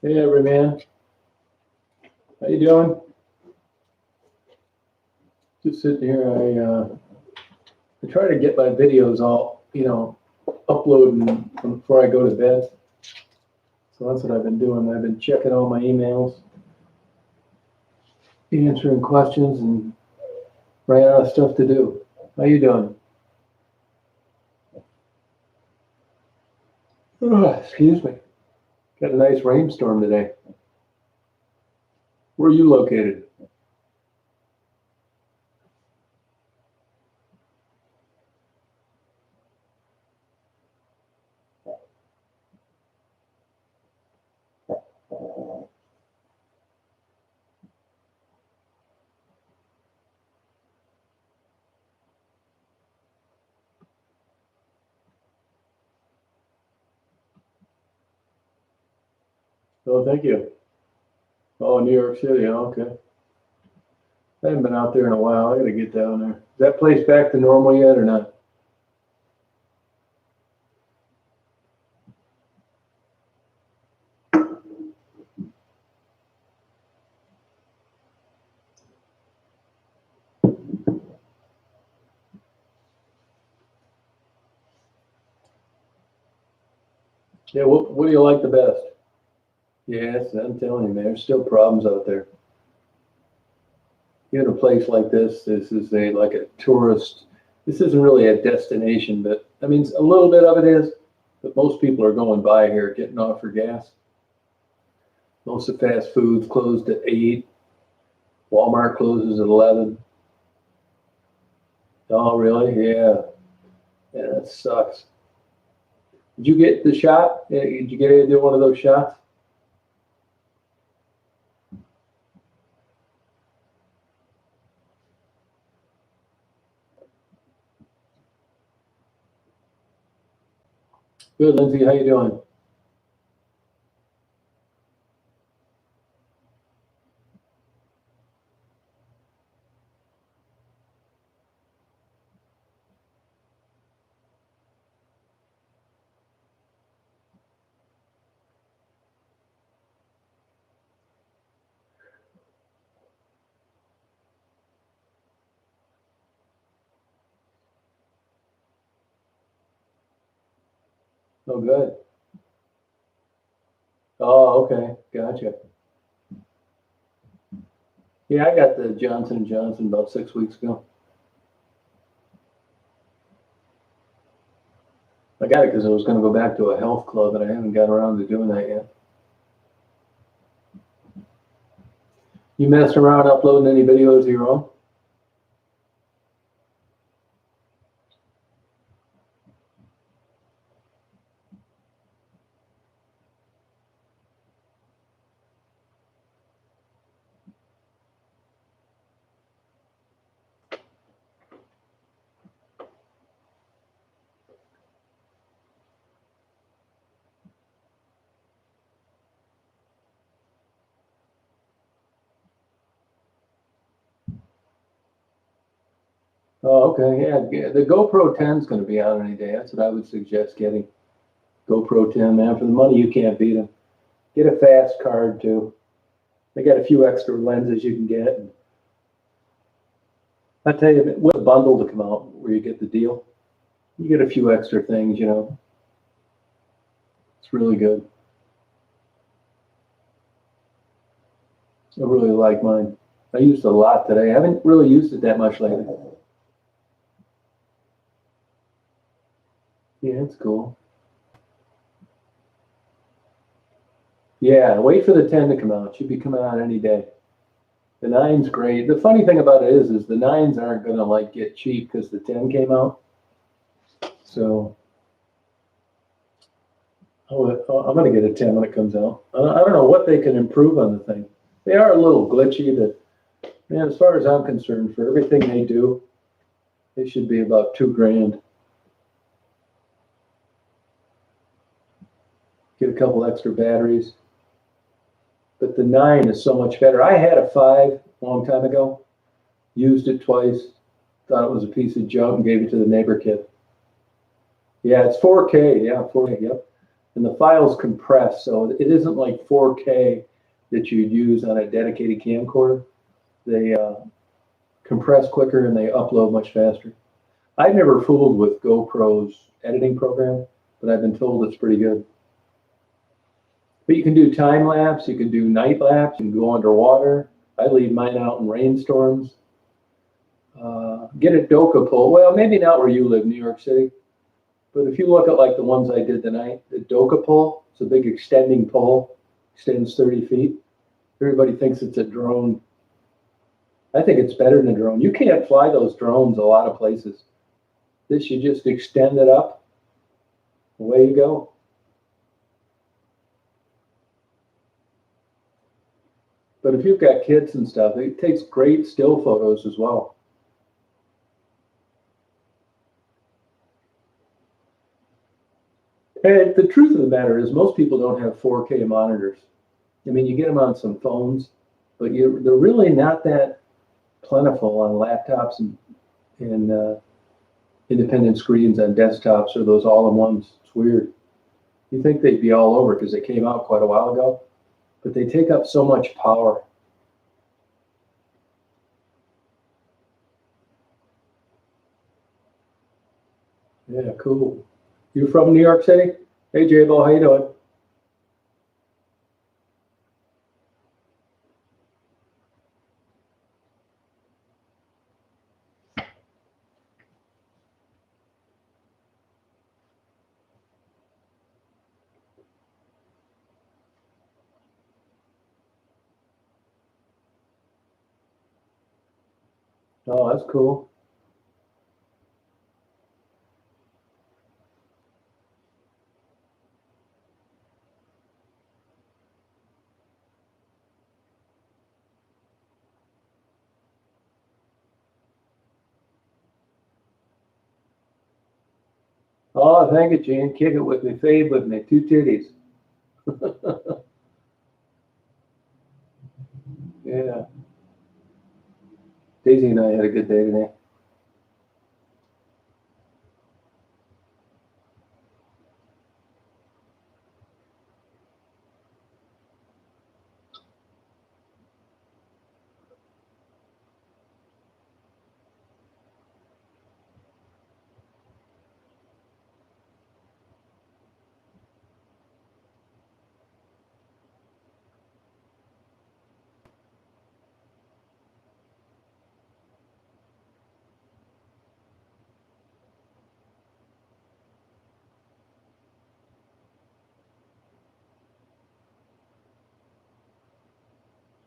Hey, everyman. How you doing? Just sitting here. I try to get my videos all, uploading before I go to bed. So that's what I've been doing. I've been checking all my emails, answering questions, and ran out of stuff to do. How you doing? Oh, excuse me. Got a nice rainstorm today. Where are you located? Oh, thank you. Oh, New York City. Oh, okay. I haven't been out there in a while. I gotta get down there. Is that place back to normal yet or not? Yeah, what do you like the best? Yes, I'm telling you, man, there's still problems out there. Even a place like this is like a tourist. This isn't really a destination, but I mean, a little bit of it is. But most people are going by here, getting off for gas. Most of fast food's closed at 8. Walmart closes at 11. Oh, really? Yeah. Yeah, that sucks. Did you get the shot? Did you get to do one of those shots? Good, Lindsay. How you doing? Oh, good. Oh, okay. Gotcha. Yeah, I got the Johnson & Johnson about 6 weeks ago. I got it because I was going to go back to a health club, and I haven't got around to doing that yet. You messing around uploading any videos of your own? Oh, okay. Yeah, the GoPro 10 is going to be out any day. That's what I would suggest getting. GoPro 10, man. For the money, you can't beat them. Get a fast card, too. They got a few extra lenses you can get. I tell you, with a bundle to come out where you get the deal, you get a few extra things, It's really good. I really like mine. I used it a lot today. I haven't really used it that much lately. Yeah, it's cool. Yeah, wait for the 10 to come out. It should be coming out any day. The 9's great. The funny thing about it is the 9s aren't going to like get cheap because the 10 came out. So I'm going to get a 10 when it comes out. I don't know what they can improve on the thing. They are a little glitchy, but man, as far as I'm concerned, for everything they do, they should be about $2,000. Get a couple extra batteries. But the 9 is so much better. I had a 5 a long time ago, used it twice, thought it was a piece of junk, and gave it to the neighbor kid. Yeah, it's 4K. Yeah, 4K. Yep. and the files compress, so it isn't like 4K that you'd use on a dedicated camcorder. They compress quicker and they upload much faster. I've never fooled with GoPro's editing program, but I've been told it's pretty good. But you can do time lapse, you can do night lapse, you can go underwater. I leave mine out in rainstorms. Get a Doka pole. Well, maybe not where you live, New York City. But if you look at like the ones I did tonight, the Doka pole, it's a big extending pole, extends 30 feet. Everybody thinks it's a drone. I think it's better than a drone. You can't fly those drones a lot of places. This, you just extend it up, away you go. But if you've got kids and stuff, it takes great still photos as well. And the truth of the matter is most people don't have 4K monitors. I mean, you get them on some phones, but they're really not that plentiful on laptops and independent screens on desktops or those all-in-ones. It's weird. You think they'd be all over because they came out quite a while ago, but they take up so much power. Yeah, cool. You from New York City? Hey, J-Bo, how you doing? Oh, that's cool. Oh, thank you, Gene. Kick it with me, fade with me, two titties. Yeah. Daisy and I had a good day today.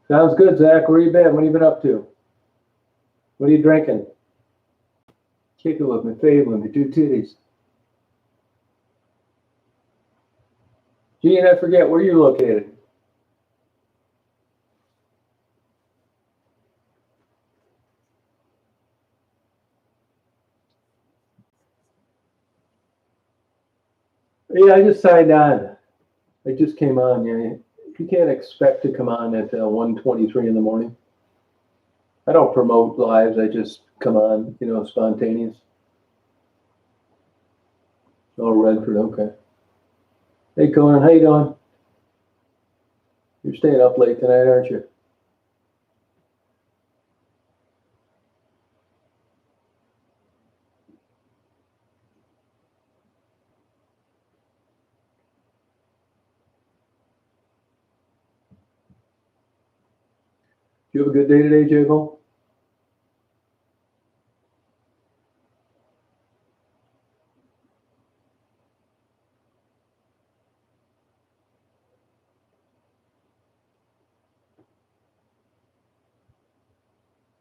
Sounds good, Zach. Where you been? What have you been up to? What are you drinking? Kick it with me, fade with me, two titties. Gene, I forget, where are you located? Yeah, I just signed on. I just came on. Yeah, you can't expect to come on at 1:23 in the morning. I don't promote lives. I just come on, spontaneous. Oh, Redford, okay. Hey, Conan, how you doing? You're staying up late tonight, aren't you? You have a good day today, J-Bo?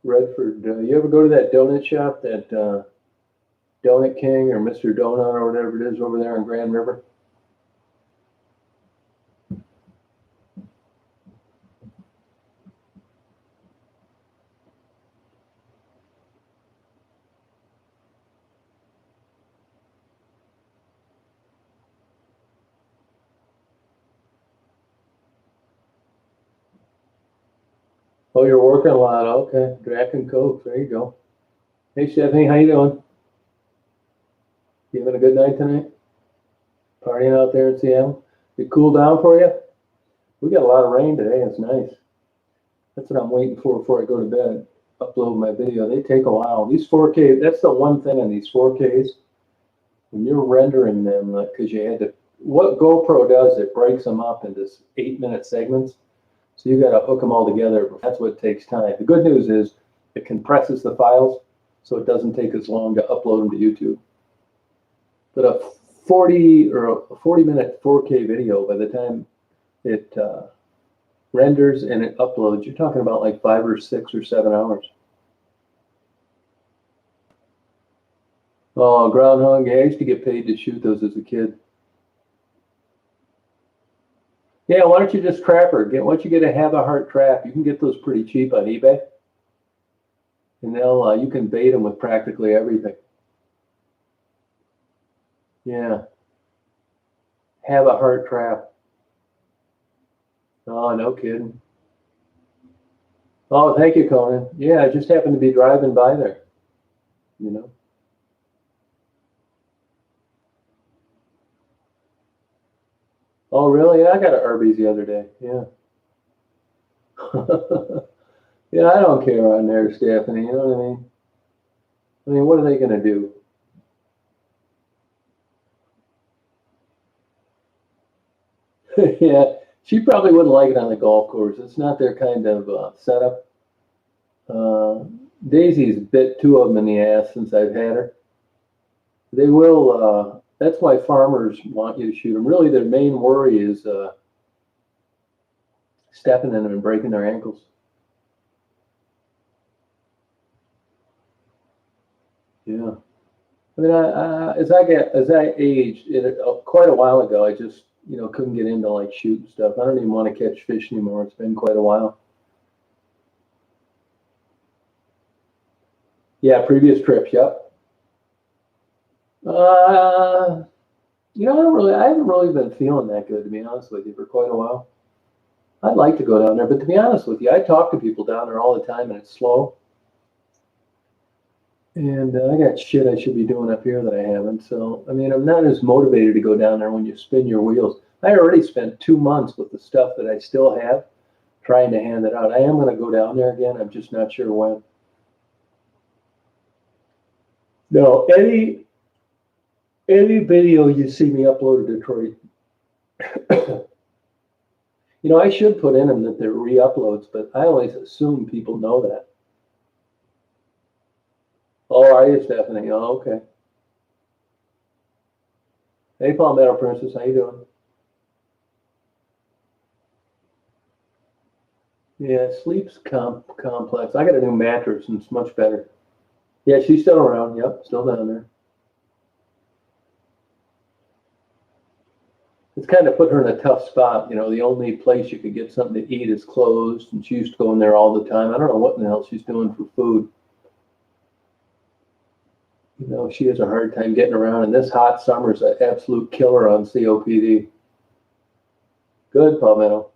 Redford, you ever go to that donut shop, that Donut King or Mr. Donut or whatever it is over there in Grand River? Oh, you're working a lot. Okay. Drac and Coke. There you go. Hey, Stephanie, how you doing? You having a good night tonight? Partying out there in Seattle? It cooled down for you? We got a lot of rain today. It's nice. That's what I'm waiting for before I go to bed. Upload my video. They take a while. These 4K, that's the one thing on these 4Ks. When you're rendering them, because you had to, what GoPro does, it breaks them up into 8-minute segments. So you got to hook them all together. That's what takes time. The good news is it compresses the files so it doesn't take as long to upload them to YouTube. But a 40-minute 4K video, by the time it renders and it uploads, you're talking about like 5 or 6 or 7 hours. Oh, groundhog, yeah, I used to get paid to shoot those as a kid. Yeah, why don't you just trap her? Why don't you get a have a heart trap? You can get those pretty cheap on eBay. And you can bait them with practically everything. Yeah. Have a heart trap. Oh, no kidding. Oh, thank you, Conan. Yeah, I just happened to be driving by there, you know. Oh, really? I got an Arby's the other day. Yeah. Yeah, I don't care on there, Stephanie. You know what I mean? I mean, what are they going to do? Yeah, she probably wouldn't like it on the golf course. It's not their kind of setup. Daisy's bit 2 of them in the ass since I've had her. They will, that's why farmers want you to shoot them. Really, their main worry is stepping in them and breaking their ankles. Yeah. I mean, as I aged, quite a while ago, I just, couldn't get into like shooting stuff. I don't even want to catch fish anymore. It's been quite a while. Yeah, previous trips, yep. I haven't really been feeling that good, to be honest with you, for quite a while. I'd like to go down there, but to be honest with you, I talk to people down there all the time, and it's slow. And I got shit I should be doing up here that I haven't. So, I mean, I'm not as motivated to go down there when you spin your wheels. I already spent 2 months with the stuff that I still have trying to hand it out. I am going to go down there again. I'm just not sure when. No, any video you see me upload to Detroit, I should put in them that they're re-uploads, but I always assume people know that. Oh, are you, Stephanie? Oh, okay. Hey, Palmetto Princess, how you doing? Yeah, sleep's complex. I got a new mattress, and it's much better. Yeah, she's still around. Yep, still down there. It's kind of put her in a tough spot. The only place you could get something to eat is closed, and she used to go in there all the time. I don't know what in the hell she's doing for food. She has a hard time getting around, and this hot summer is an absolute killer on COPD. Good, Palmetto.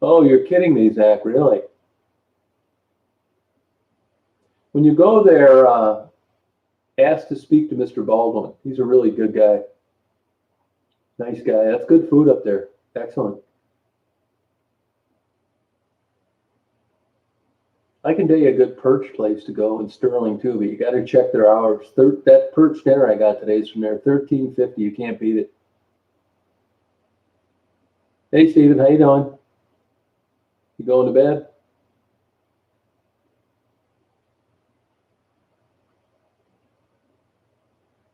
Oh, you're kidding me, Zach, really? When you go there, ask to speak to Mr. Baldwin. He's a really good guy. Nice guy. That's good food up there. Excellent. I can tell you a good perch place to go in Sterling too, but you got to check their hours. That perch dinner I got today is from there, $13.50. You can't beat it. Hey, Steven, how you doing? You going to bed?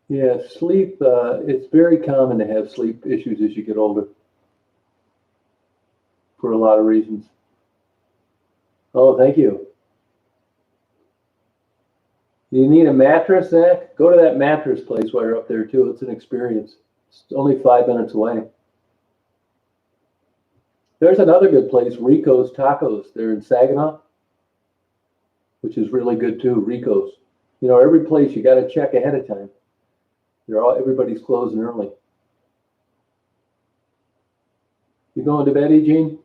Yeah, sleep. It's very common to have sleep issues as you get older, for a lot of reasons. Oh, thank you. Do you need a mattress, Zach? Go to that mattress place while you're up there too. It's an experience. It's only 5 minutes away. There's another good place, Rico's Tacos. They're in Saginaw, which is really good too. Rico's. Every place you got to check ahead of time. Everybody's closing early. You going to bed, Eugene?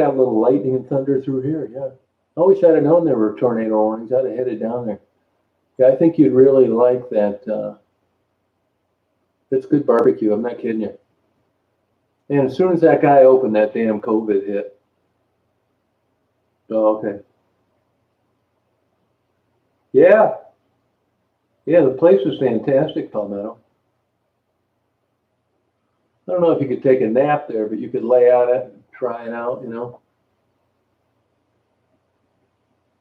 got a little lightning and thunder through here, yeah. I wish I'd have known there were tornado warnings. I'd have headed down there. Yeah, I think you'd really like that. It's good barbecue. I'm not kidding you. And as soon as that guy opened, that damn COVID hit. Oh, okay. Yeah. Yeah, the place was fantastic, Palmetto. I don't know if you could take a nap there, but you could lay on it and try it out, you know.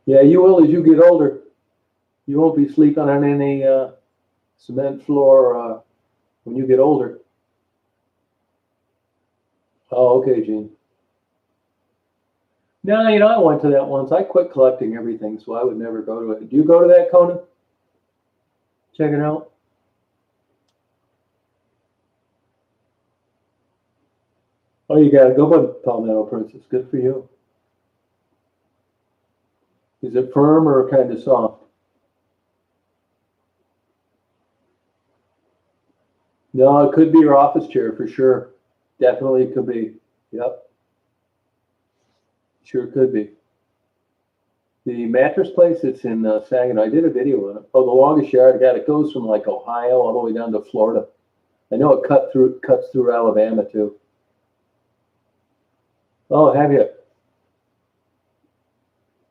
Yeah, you will as you get older. You won't be sleeping on any cement floor when you get older. Oh, okay, Gene. No, you know, I went to that once. I quit collecting everything, so I would never go to it. Do you go to that, Conan? Check it out. Oh, you got to go by Palmetto Princess. Good for you. Is it firm or kind of soft? No, it could be your office chair for sure. Definitely could be. Yep. Sure could be. The mattress place, it's in Saginaw. I did a video on it. Oh, the longest yard I got. It goes from like Ohio all the way down to Florida. I know it cuts through Alabama too. Oh, have you?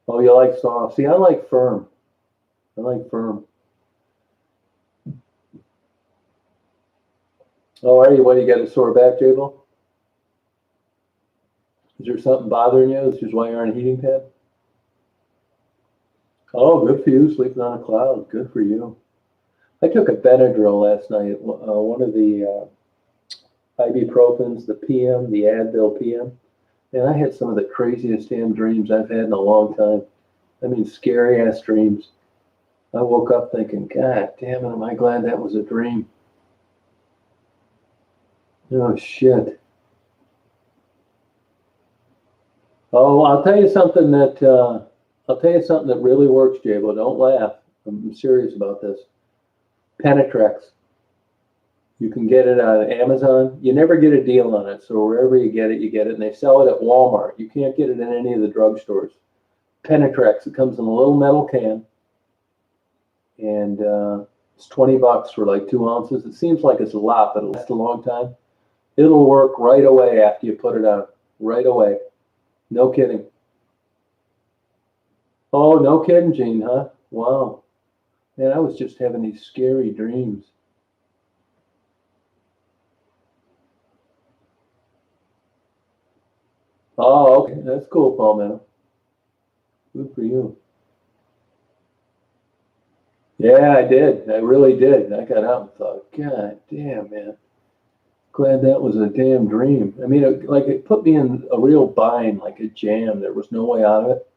Oh, you like soft. See, I like firm. I like firm. Oh, are you? What, you got a sore back, Jable? Is there something bothering you? This is why you're on a heating pad? Oh, good for you, sleeping on a cloud. Good for you. I took a Benadryl last night, one of the ibuprofens, the PM, the Advil PM, and I had some of the craziest damn dreams I've had in a long time. I mean, scary ass dreams. I woke up thinking, God damn it, am I glad that was a dream? Oh, shit. Oh, I'll tell you something that really works, Jabo. Don't laugh. I'm serious about this. Penetrex. You can get it on Amazon. You never get a deal on it, so wherever you get it, and they sell it at Walmart. You can't get it in any of the drugstores. Penetrex. It comes in a little metal can, and it's $20 for like 2 ounces. It seems like it's a lot, but it lasts a long time. It'll work right away after you put it on. Right away. No kidding. Oh, no kidding, Gene, huh? Wow. Man, I was just having these scary dreams. Oh, okay. That's cool, Palmetto. Good for you. Yeah, I did. I really did. I got out and thought, God damn, man. Glad that was a damn dream. I mean, it put me in a real bind, like a jam. There was no way out of it.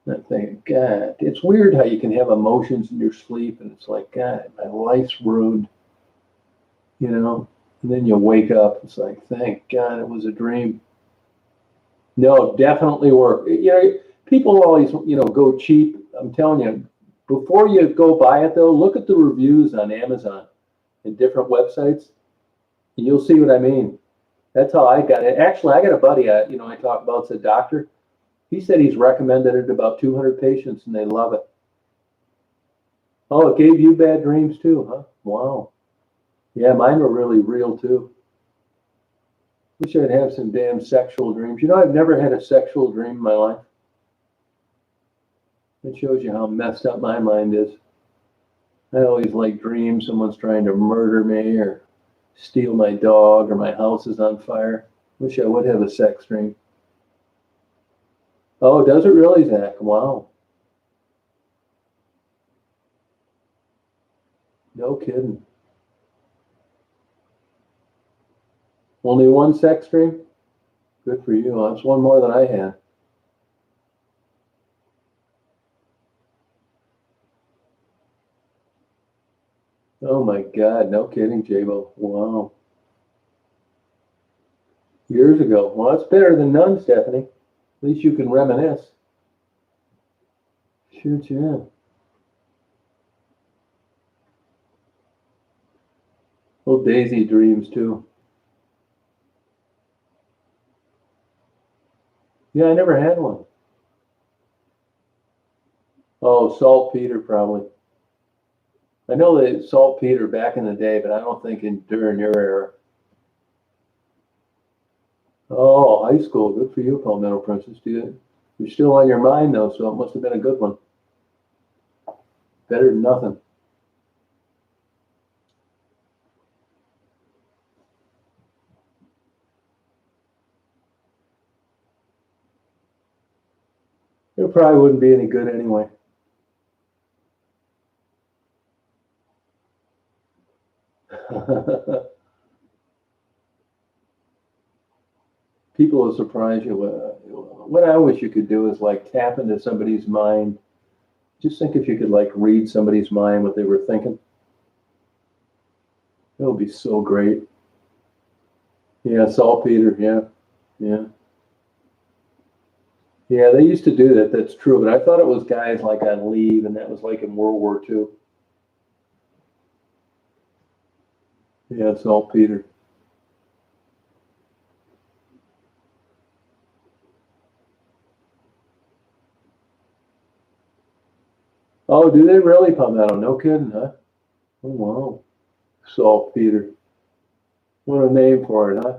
And I'm thinking, God, it's weird how you can have emotions in your sleep, and it's like, God, my life's ruined, you know? And then you wake up, it's like, thank God it was a dream. No, definitely work. You know, people always, go cheap. I'm telling you, before you go buy it, though, look at the reviews on Amazon and different websites, and you'll see what I mean. That's how I got it. Actually, I got a buddy, I talk about, it's a doctor. He said he's recommended it to about 200 patients, and they love it. Oh, it gave you bad dreams too, huh? Wow. Yeah, mine were really real too. Wish I'd have some damn sexual dreams. You know, I've never had a sexual dream in my life. It shows you how messed up my mind is. I always like dreams someone's trying to murder me or steal my dog or my house is on fire. Wish I would have a sex dream. Oh, does it really, Zach? Wow. No kidding. Only one sex dream? Good for you. That's one more than I had. Oh my God, no kidding, J-Bo. Wow. Years ago. Well, that's better than none, Stephanie. At least you can reminisce. Shoot, yeah. Little, well, Daisy dreams too. Yeah, I never had one. Oh, saltpeter probably. I know that saltpeter back in the day, but I don't think during your era. Oh, high school. Good for you, Palmetto Princess. You're still on your mind though, so it must have been a good one. Better than nothing. It probably wouldn't be any good anyway. People will surprise you. What I wish you could do is like tap into somebody's mind. Just think if you could like read somebody's mind, what they were thinking. That would be so great. Yeah, saltpeter. Yeah, yeah, yeah. They used to do that. That's true. But I thought it was guys like on leave, and that was like in World War II. Yeah, saltpeter. Oh, do they really, Palmetto? No kidding, huh? Oh, wow. Saltpeter. What a name for it, huh?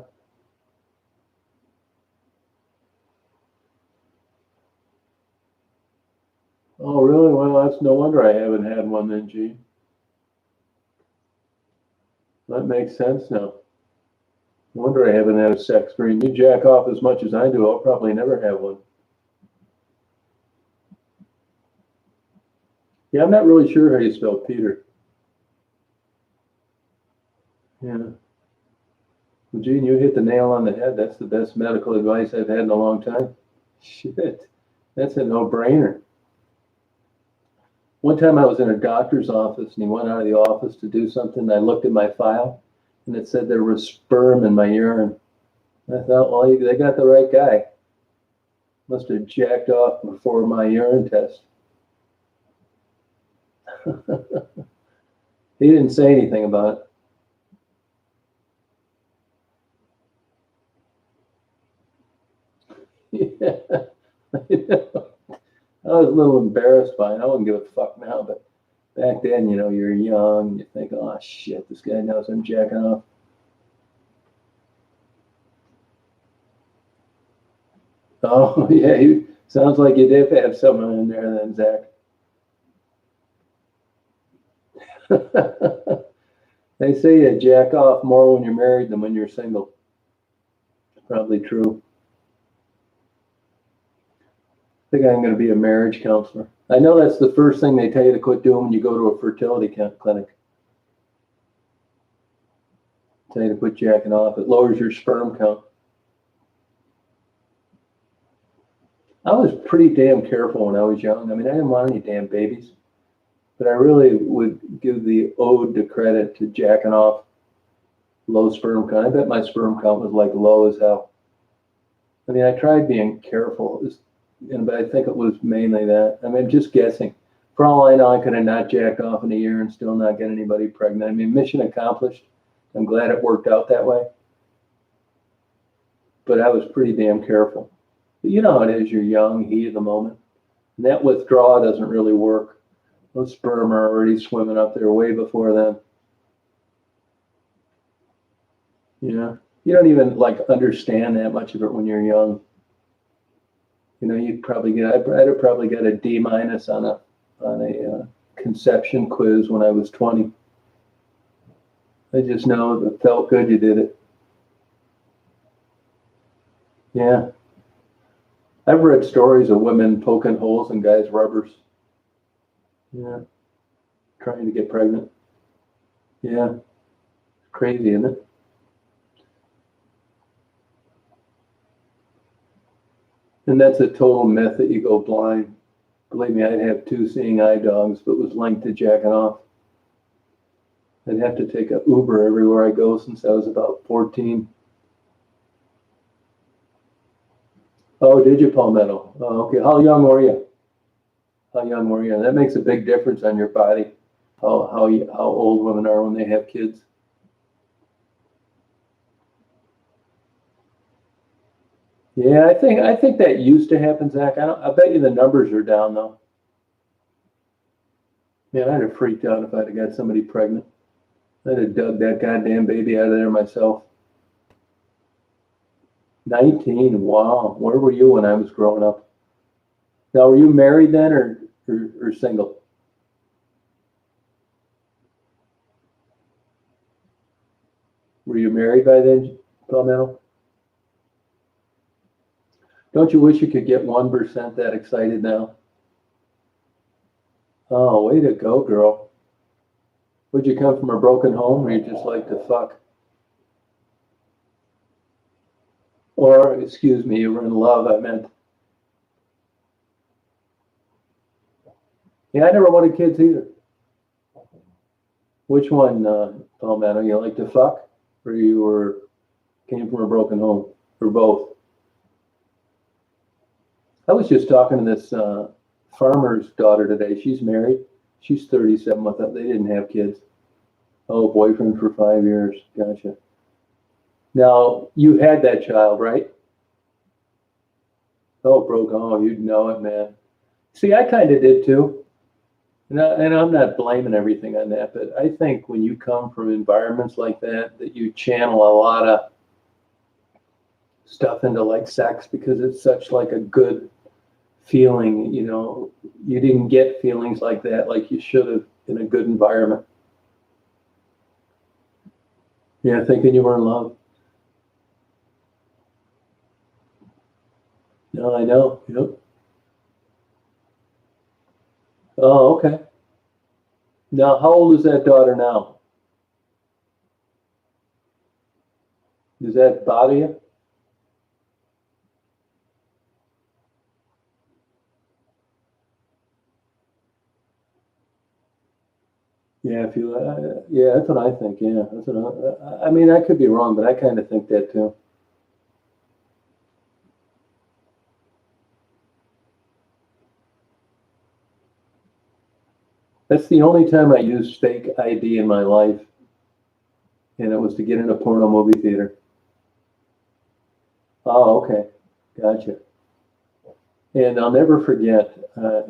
Oh, really? Well, that's no wonder I haven't had one then, Gene. That makes sense now. No wonder I haven't had a sex dream. You jack off as much as I do, I'll probably never have one. Yeah, I'm not really sure how you spell Peter. Yeah. Well, Gene, you hit the nail on the head. That's the best medical advice I've had in a long time. Shit. That's a no-brainer. One time I was in a doctor's office and he went out of the office to do something. And I looked at my file and it said there was sperm in my urine. I thought, well, they got the right guy. Must have jacked off before my urine test. He didn't say anything about it. Yeah. I was a little embarrassed by it. I wouldn't give a fuck now, but back then, you're young. You think, oh shit, this guy knows I'm jacking off. Oh yeah, sounds like you did have someone in there then, Zach. They say you jack off more when you're married than when you're single. Probably true. I think I'm going to be a marriage counselor. I know that's the first thing they tell you to quit doing when you go to a fertility clinic. Tell you to quit jacking off. It lowers your sperm count. I was pretty damn careful when I was young. I mean, I didn't want any damn babies, but I really would give the ode to credit to jacking off. Low sperm count. I bet my sperm count was like low as hell. I mean, I tried being careful, but I think it was mainly that. I mean, just guessing. For all I know, I could have not jacked off in a year and still not get anybody pregnant. I mean, mission accomplished. I'm glad it worked out that way. But I was pretty damn careful. But you know how it is. You're young, heat of the moment. And that withdrawal doesn't really work. Those sperm are already swimming up there way before then. You don't even like understand that much of it when you're young. You'd probably I'd have probably got a D- on a conception quiz when I was 20. I just know it felt good you did it. Yeah. I've read stories of women poking holes in guys' rubbers. Yeah. Trying to get pregnant. Yeah. Crazy, isn't it? And that's a total myth that you go blind. Believe me, I'd have two seeing eye dogs if it was linked to jacking off. I'd have to take a Uber everywhere I go since I was about 14. Oh, did you, Palmetto? Oh, okay. How young were you? How young were you? That makes a big difference on your body. How old women are when they have kids. Yeah, I think that used to happen, Zach. I bet you the numbers are down though. Man, I'd have freaked out if I'd have got somebody pregnant. I'd have dug that goddamn baby out of there myself. 19, wow. Where were you when I was growing up? Now, were you married then or single? Were you married by then, Palmetto? Don't you wish you could get 1% that excited now? Oh, way to go, girl. Would you come from a broken home or you just like to fuck? Or, excuse me, you were in love, I meant. Yeah, I never wanted kids either. Which one, Palmetto? You like to fuck? Or came from a broken home? Or both? I was just talking to this farmer's daughter today. She's married. She's 37 with them. They didn't have kids. Oh, boyfriend for 5 years. Gotcha. Now, you had that child, right? Oh, broke home. You'd know it, man. See, I kind of did too. And I'm not blaming everything on that, but I think when you come from environments like that you channel a lot of stuff into like sex because it's such like a good feeling, you didn't get feelings like that like you should have in a good environment. Yeah, thinking you were in love. No, I know. Yep. Oh, okay. Now, how old is that daughter now? Does that bother you? Yeah, if you, yeah, that's what I think. Yeah, that's what I mean, I could be wrong, but I kind of think that too. That's the only time I used fake ID in my life, and it was to get in a porno movie theater. Oh, okay, gotcha. And I'll never forget,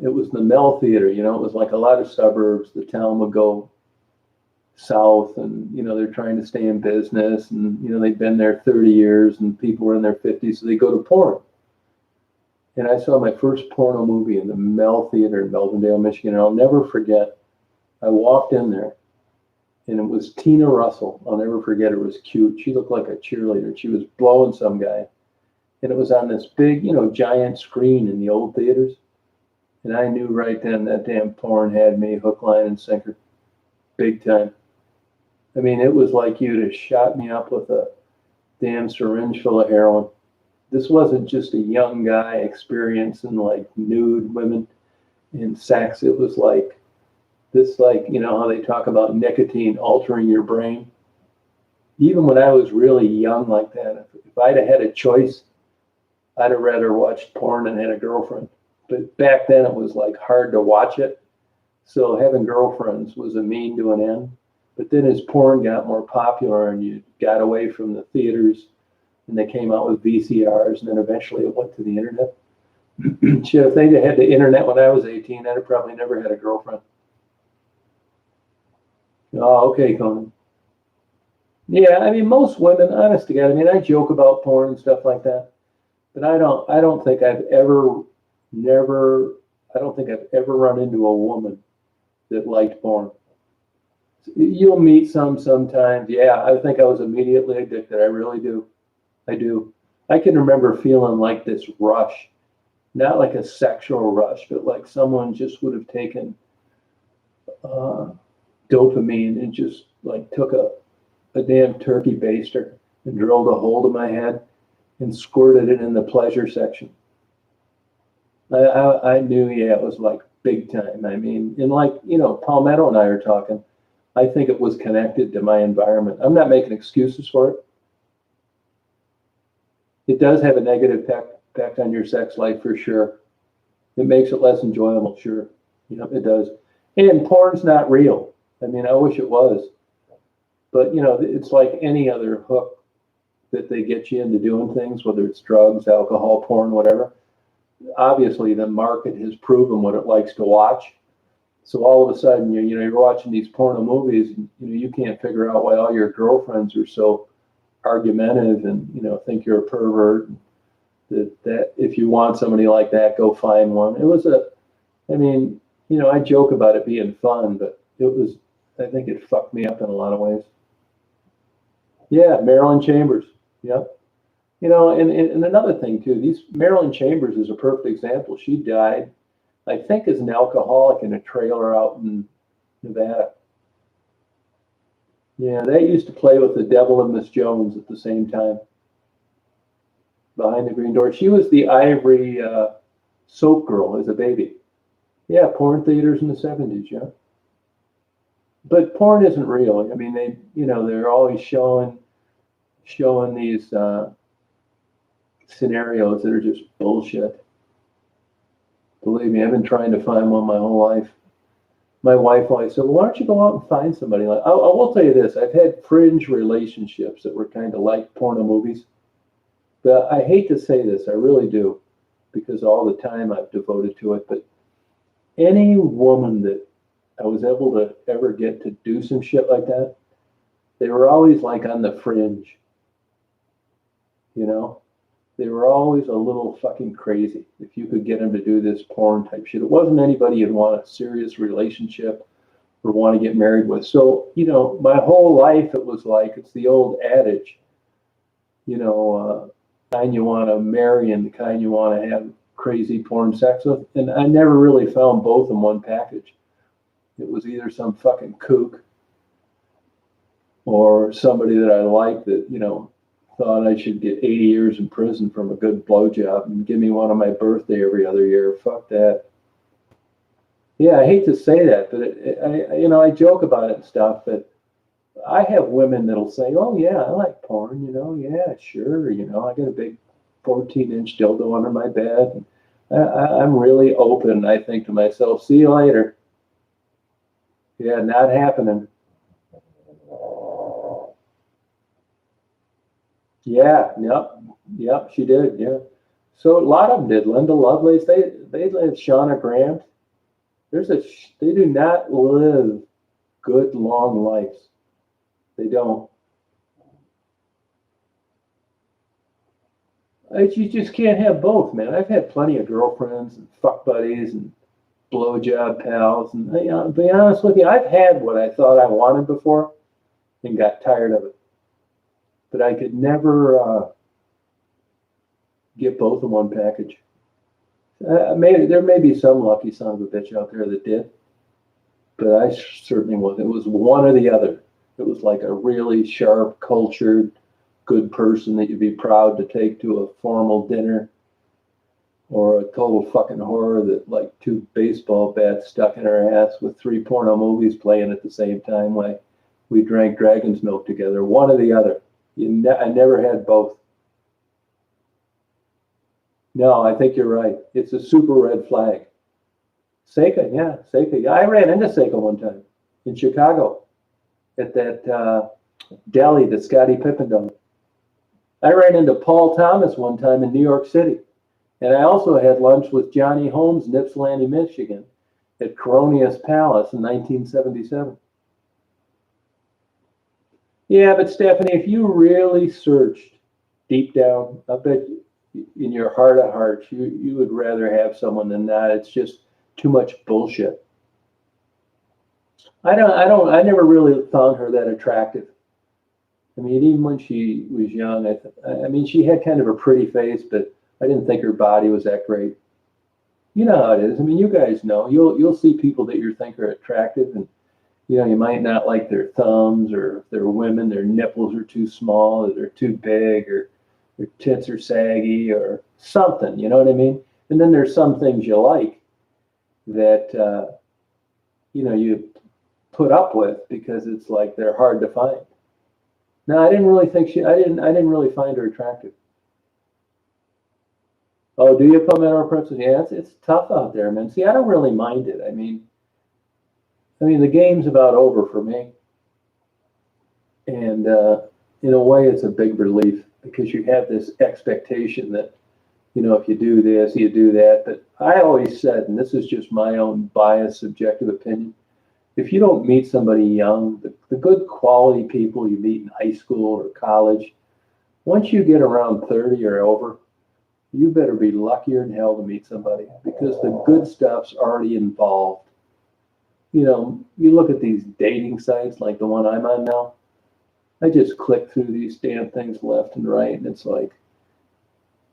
it was the Mel Theater. It was like a lot of suburbs. The town would go south, and they're trying to stay in business, and they've been there 30 years, and people were in their 50s, so they go to porn. And I saw my first porno movie in the Mel Theater in Melvindale, Michigan. And I'll never forget. I walked in there, and it was Tina Russell. I'll never forget. It was cute. She looked like a cheerleader. She was blowing some guy, and it was on this big, giant screen in the old theaters. And I knew right then that damn porn had me hook, line, and sinker, big time. I mean, it was like you'd have shot me up with a damn syringe full of heroin. This wasn't just a young guy experiencing like nude women in sex. It was like this, like, how they talk about nicotine altering your brain. Even when I was really young like that, if I'd have had a choice, I'd have rather watched porn and had a girlfriend. But back then it was like hard to watch it. So having girlfriends was a mean to an end. But then as porn got more popular and you got away from the theaters and they came out with VCRs and then eventually it went to the internet. Shit, if they'd had the internet when I was 18, I'd have probably never had a girlfriend. Oh, okay, Conan. Yeah, I mean, most women, honest to God, I mean, I joke about porn and stuff like that, but I don't think I've ever, never, I don't think I've ever run into a woman that liked porn. You'll meet some sometimes. Yeah, I think I was immediately addicted. I really do. I do. I can remember feeling like this rush, not like a sexual rush, but like someone just would have taken uh, dopamine and just like took a damn turkey baster and drilled a hole to my head and squirted it in the pleasure section. I knew, yeah, it was like big time. I mean, and like, Palmetto and I are talking. I think it was connected to my environment. I'm not making excuses for it. It does have a negative impact on your sex life for sure. It makes it less enjoyable, sure. It does. And porn's not real. I mean, I wish it was. But, it's like any other hook that they get you into doing things, whether it's drugs, alcohol, porn, whatever. Obviously, the market has proven what it likes to watch. So all of a sudden, you're watching these porno movies, and you can't figure out why all your girlfriends are so argumentative and think you're a pervert. That if you want somebody like that, go find one. I joke about it being fun, but I think it fucked me up in a lot of ways. Yeah, Marilyn Chambers. Yep. And another thing too, Marilyn Chambers is a perfect example. She died, I think, as an alcoholic in a trailer out in Nevada. Yeah, they used to play with the Devil and Miss Jones at the same time. Behind the Green Door. She was the Ivory soap girl as a baby. Yeah, porn theaters in the 70s, yeah. But porn isn't real. I mean, they're always showing these scenarios that are just bullshit. Believe me, I've been trying to find one my whole life. My wife always said, well, why don't you go out and find somebody like, I will tell you this, I've had fringe relationships that were kind of like porno movies. But I hate to say this, I really do, because all the time I've devoted to it. But any woman that I was able to ever get to do some shit like that, they were always like on the fringe. They were always a little fucking crazy if you could get them to do this porn type shit. It wasn't anybody you'd want a serious relationship or want to get married with. So, my whole life it was like, it's the old adage, kind you want to marry and the kind you want to have crazy porn sex with. And I never really found both in one package. It was either some fucking kook or somebody that I liked that, thought I should get 80 years in prison from a good blowjob and give me one on my birthday every other year. Fuck that. Yeah, I hate to say that, but I joke about it and stuff, but I have women that'll say, oh yeah, I like porn, yeah, sure, I got a big 14-inch dildo under my bed. I'm really open. I think to myself, see you later. Yeah, not happening. Yeah, yep, she did, yeah. So a lot of them did. Linda Lovelace, they lived. Shauna Grant. They do not live good long lives. They don't. You just can't have both, man. I've had plenty of girlfriends and fuck buddies and blowjob pals, and to be honest with you, I've had what I thought I wanted before and got tired of it. But I could never get both in one package. Maybe there may be some lucky son of a bitch out there that did, but I certainly wasn't. It was one or the other. It was like a really sharp, cultured, good person that you'd be proud to take to a formal dinner, or a total fucking horror that like two baseball bats stuck in her ass with 3 porno movies playing at the same time while we drank dragon's milk together. One or the other. I never had both. No, I think you're right. It's a super red flag. Seika, yeah, Seika. Yeah, I ran into Seika one time in Chicago at that deli that Scottie Pippen owned. I ran into Paul Thomas one time in New York City. And I also had lunch with Johnny Holmes in Ypsilanti, Michigan at Coronius Palace in 1977. Yeah, but Stephanie, if you really searched deep down, I bet in your heart of hearts, you would rather have someone than that. It's just too much bullshit. I never really found her that attractive. I mean, even when she was young, I mean, she had kind of a pretty face, but I didn't think her body was that great. You know how it is. I mean, you guys know. You'll see people that you think are attractive, and you might not like their thumbs, or if they're women, their nipples are too small, or they're too big, or their tits are saggy, or something. You know what I mean? And then there's some things you like that you put up with because it's like they're hard to find. No, I didn't really think I didn't really find her attractive. Oh, do you, Palmetto Princess? Yeah, it's tough out there, man. See, I don't really mind it. I mean, the game's about over for me. And in a way, it's a big relief because you have this expectation that, if you do this, you do that. But I always said, and this is just my own biased, subjective opinion, if you don't meet somebody young, the good quality people you meet in high school or college, once you get around 30 or over, you better be luckier than hell to meet somebody because the good stuff's already involved. You look at these dating sites like the one I'm on now. I just click through these damn things left and right, and it's like,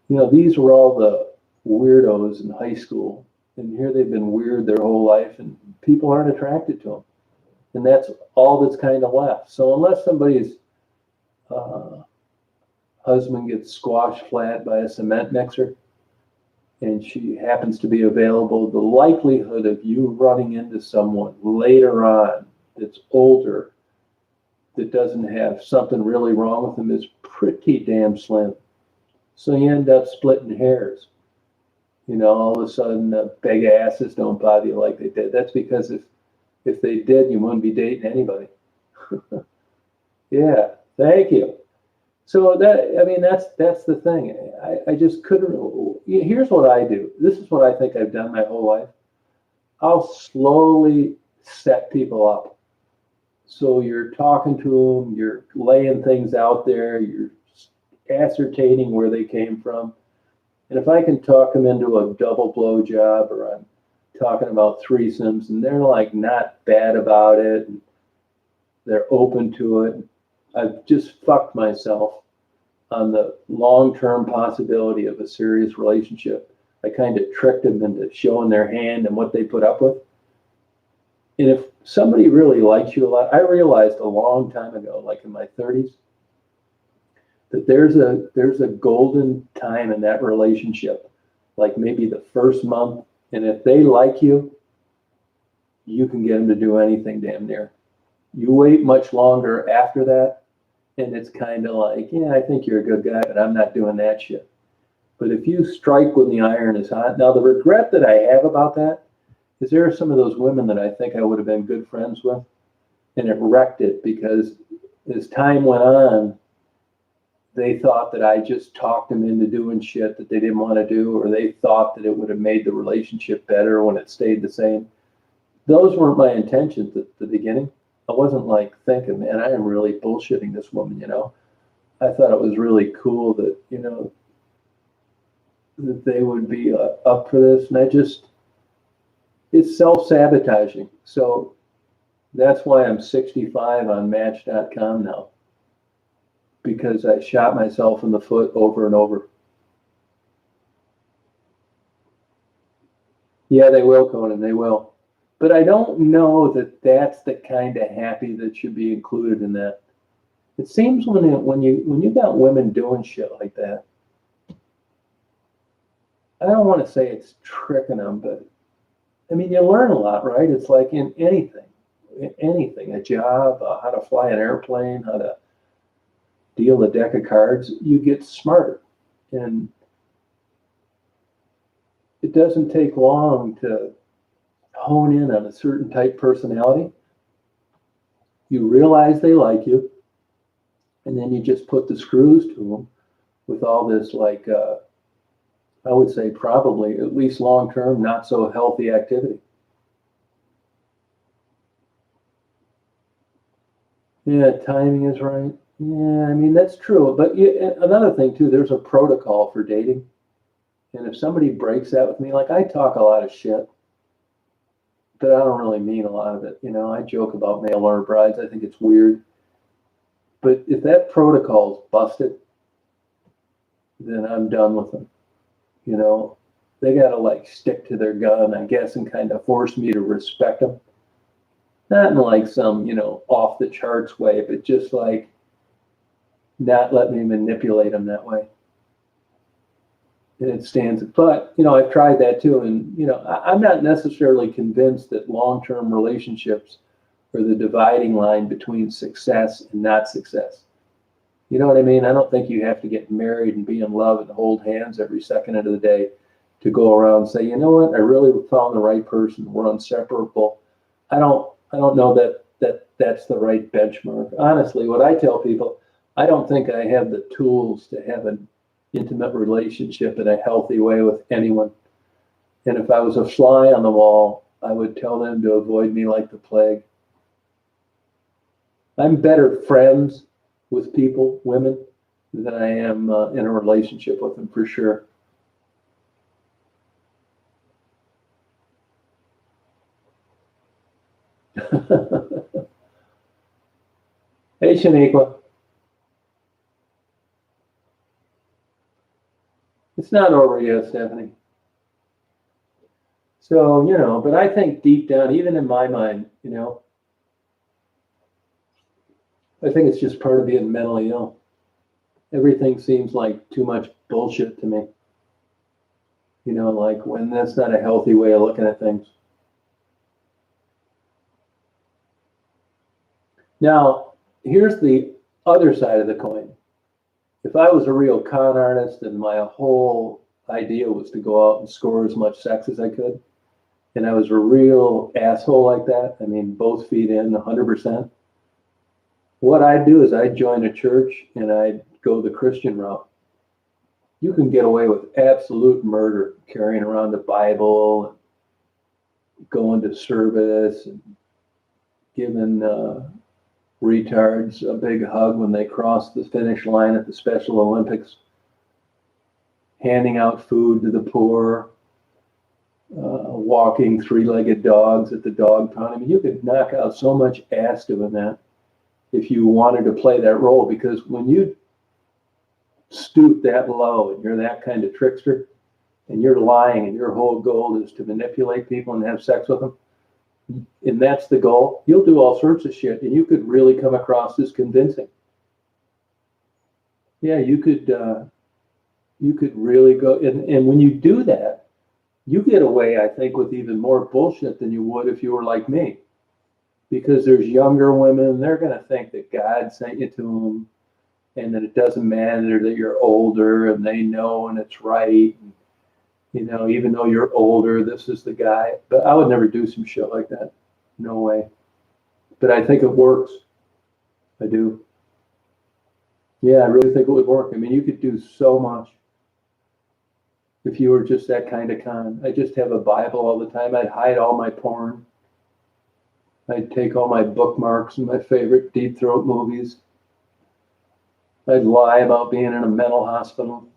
these were all the weirdos in high school, and here they've been weird their whole life, and people aren't attracted to them. And that's all that's kind of left. So unless somebody's husband gets squashed flat by a cement mixer and she happens to be available, the likelihood of you running into someone later on that's older that doesn't have something really wrong with them is pretty damn slim. So you end up splitting hairs. All of a sudden, big asses don't bother you like they did. That's because if they did, you wouldn't be dating anybody. Yeah, thank you. So that's the thing. I just couldn't. Here's what I do. This is what I think I've done my whole life. I'll slowly set people up. So you're talking to them, you're laying things out there, you're ascertaining where they came from. And if I can talk them into a double blow job, or I'm talking about threesomes and they're like not bad about it, and they're open to it, I've just fucked myself on the long-term possibility of a serious relationship. I kind of tricked them into showing their hand and what they put up with. And if somebody really likes you a lot, I realized a long time ago, like in my 30s, that there's a golden time in that relationship, like maybe the first month. And if they like you, you can get them to do anything damn near. You wait much longer after that, and it's kind of like, yeah, I think you're a good guy, but I'm not doing that shit. But if you strike when the iron is hot, now the regret that I have about that is there are some of those women that I think I would have been good friends with, and it wrecked it because as time went on, they thought that I just talked them into doing shit that they didn't want to do, or they thought that it would have made the relationship better when it stayed the same. Those weren't my intentions at the beginning. I wasn't like thinking, man, I am really bullshitting this woman, I thought it was really cool that, that they would be up for this. And it's self-sabotaging. So that's why I'm 65 on Match.com now. Because I shot myself in the foot over and over. Yeah, they will, Conan, they will. But I don't know that that's the kind of happy that should be included in that. It seems when you got women doing shit like that, I don't want to say it's tricking them, but I mean, you learn a lot, right? It's like in anything, a job, how to fly an airplane, how to deal a deck of cards, you get smarter. And it doesn't take long to hone in on a certain type personality. You realize they like you, and then you just put the screws to them with all this, like, I would say probably, at least long-term, not so healthy activity. Yeah, timing is right. Yeah, I mean, that's true. But another thing, too, there's a protocol for dating. And if somebody breaks that with me, like I talk a lot of shit, but I don't really mean a lot of it. I joke about mail order brides. I think it's weird. But if that protocol's busted, then I'm done with them. They got to like stick to their gun, I guess, and kind of force me to respect them. Not in like some, off the charts way, but just like not let me manipulate them that way. And it stands. But, I've tried that too. And, I'm not necessarily convinced that long-term relationships are the dividing line between success and not success. You know what I mean? I don't think you have to get married and be in love and hold hands every second of the day to go around and say, you know what, I really found the right person. We're inseparable. I don't know that that's the right benchmark. Honestly, what I tell people, I don't think I have the tools to have an intimate relationship in a healthy way with anyone. And if I was a fly on the wall, I would tell them to avoid me like the plague. I'm better friends with people, women, than I am in a relationship with them, for sure. Hey, Shaniqua. It's not over yet, Stephanie. So, but I think deep down, even in my mind, I think it's just part of being mentally ill. Everything seems like too much bullshit to me. Like when that's not a healthy way of looking at things. Now, here's the other side of the coin. If I was a real con artist and my whole idea was to go out and score as much sex as I could, and I was a real asshole like that, I mean, both feet in 100%, what I'd do is I'd join a church and I'd go the Christian route. You can get away with absolute murder carrying around the Bible, and going to service, and giving retards a big hug when they cross the finish line at the Special Olympics, handing out food to the poor, walking three-legged dogs at the dog pound. I mean, you could knock out so much ass doing that if you wanted to play that role, because when you stoop that low and you're that kind of trickster and you're lying and your whole goal is to manipulate people and have sex with them, and that's the goal, you'll do all sorts of shit and you could really come across as convincing. Yeah, you could really go, and when you do that, you get away, I think, with even more bullshit than you would if you were like me. Because there's younger women, they're going to think that God sent you to them and that it doesn't matter that you're older and they know and it's right. And, even though you're older, this is the guy. But I would never do some shit like that. No way. But I think it works. I do. Yeah, I really think it would work. I mean, you could do so much if you were just that kind of con. I just have a Bible all the time. I'd hide all my porn. I'd take all my bookmarks and my favorite deep throat movies. I'd lie about being in a mental hospital.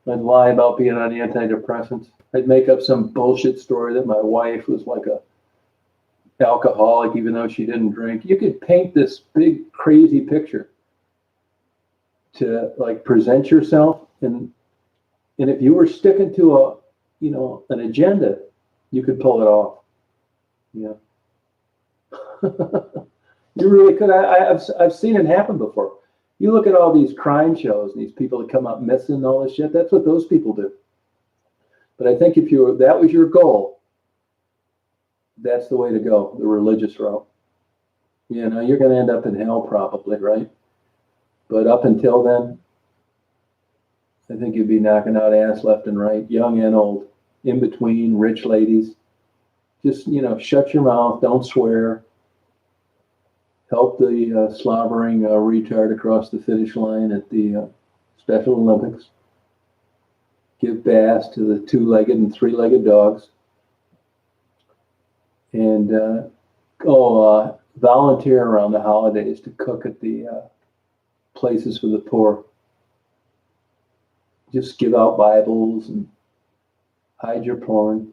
I'd lie about being on antidepressants. I'd make up some bullshit story that my wife was like a alcoholic even though she didn't drink. You could paint this big crazy picture to like present yourself, and if you were sticking to an agenda, you could pull it off. Yeah. You really could. I've seen it happen before. You look at all these crime shows and these people that come up missing and all this shit. That's what those people do. But I think if that was your goal, that's the way to go, the religious route. You're going to end up in hell probably, right? But up until then, I think you'd be knocking out ass left and right, young and old, in between, rich ladies. Just, shut your mouth, don't swear. Help the slobbering retard across the finish line at the Special Olympics. Give baths to the two-legged and three-legged dogs. And volunteer around the holidays to cook at the places for the poor. Just give out Bibles and hide your porn.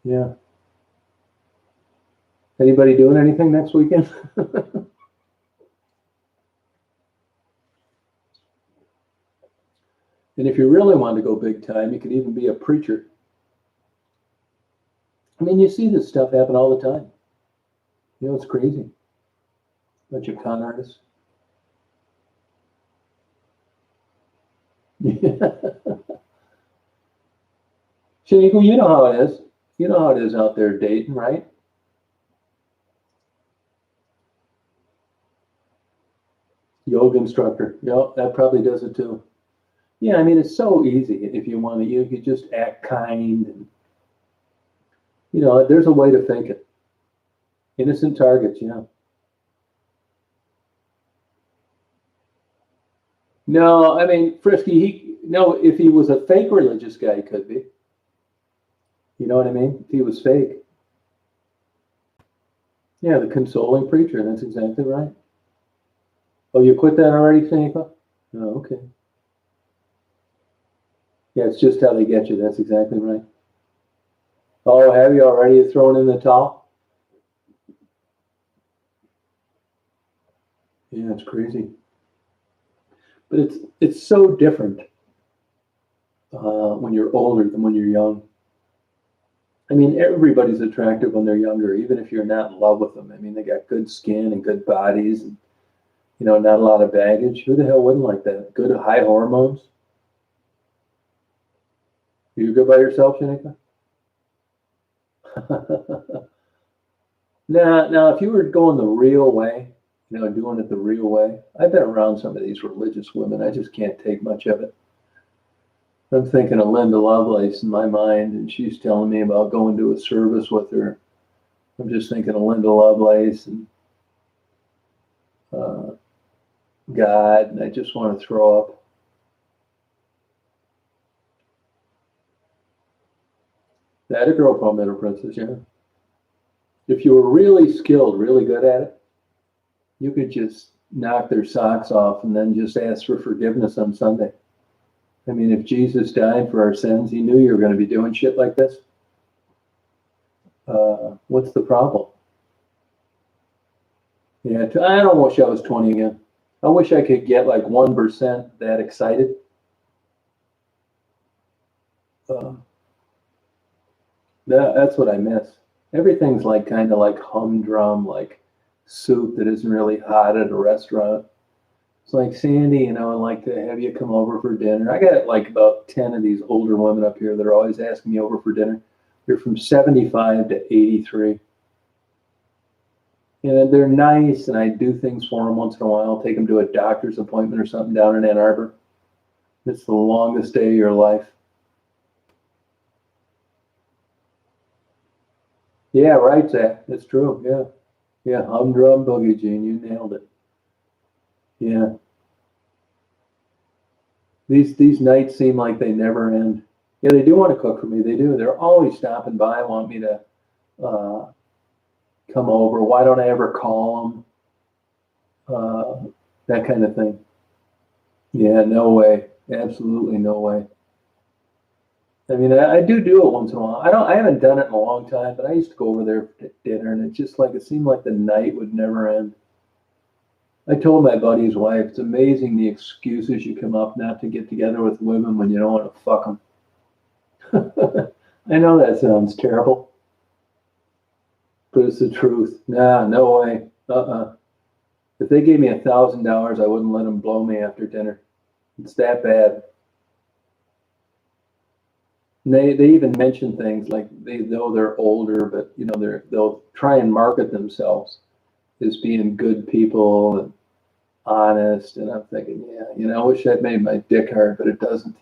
Yeah. Anybody doing anything next weekend? And if you really want to go big time, you could even be a preacher. I mean, you see this stuff happen all the time. It's crazy. Bunch of con artists. Shaniqua, you know how it is. You know how it is out there dating, right? Yoga instructor. Yeah, that probably does it too. Yeah, I mean, it's so easy if you want to. You could just act kind. And, there's a way to fake it. Innocent targets, yeah. No, I mean, Frisky, no, if he was a fake religious guy, he could be. You know what I mean? If he was fake. Yeah, the consoling preacher, that's exactly right. Oh, you quit that already, Sanifa? Oh, okay. Yeah, it's just how they get you. That's exactly right. Oh, have you already thrown in the towel? Yeah, it's crazy. But it's so different when you're older than when you're young. I mean, everybody's attractive when they're younger, even if you're not in love with them. I mean, they got good skin and good bodies, and not a lot of baggage. Who the hell wouldn't like that? Good high hormones. You go by yourself, Shanika? Now, if you were going the real way, doing it the real way, I've been around some of these religious women. I just can't take much of it. I'm thinking of Linda Lovelace in my mind, and she's telling me about going to a service with her. I'm just thinking of Linda Lovelace and uh, God, and I just want to throw up. That a girl called Middle Princess, yeah. If you were really skilled, really good at it, you could just knock their socks off and then just ask for forgiveness on Sunday. I mean, if Jesus died for our sins, he knew you were going to be doing shit like this. What's the problem? Yeah, I don't wish I was 20 again. I wish I could get like 1% that excited. Uh, that's what I miss. Everything's like kind of like humdrum, like soup that isn't really hot at a restaurant. It's like, Sandy, I'd like to have you come over for dinner. I got like about 10 of these older women up here that are always asking me over for dinner. They're from 75 to 83. And they're nice, and I do things for them once in a while. Take them to a doctor's appointment or something down in Ann Arbor. It's the longest day of your life. Yeah, right, Zach. It's true. Yeah. Yeah, humdrum boogie, Gene. You nailed it. Yeah. These nights seem like they never end. Yeah, they do want to cook for me. They do. They're always stopping by, want me to uh, come over. Why don't I ever call them? That kind of thing. Yeah, no way. Absolutely no way. I mean, I do it once in a while. I haven't done it in a long time, but I used to go over there for dinner, and it seemed like the night would never end. I told my buddy's wife, it's amazing the excuses you come up not to get together with women when you don't want to fuck them. I know that sounds terrible, but it's the truth. Nah, no way. If they gave me $1,000, I wouldn't let them blow me after dinner. It's that bad. And they even mention things like they know they're older, but they'll try and market themselves as being good people and honest. And I'm thinking, yeah, I wish that made my dick hard, but it doesn't.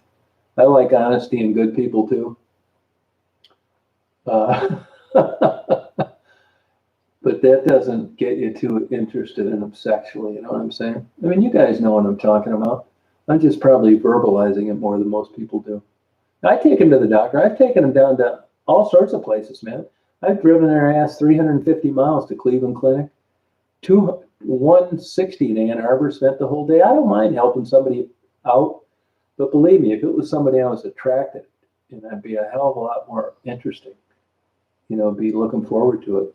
I like honesty and good people too. But that doesn't get you too interested in them sexually. You know what I'm saying? I mean, you guys know what I'm talking about. I'm just probably verbalizing it more than most people do. I take them to the doctor. I've taken them down to all sorts of places, man. I've driven their ass 350 miles to Cleveland Clinic, 160 to Ann Arbor, spent the whole day. I don't mind helping somebody out, but believe me, if it was somebody I was attracted, that'd be a hell of a lot more interesting. Be looking forward to it.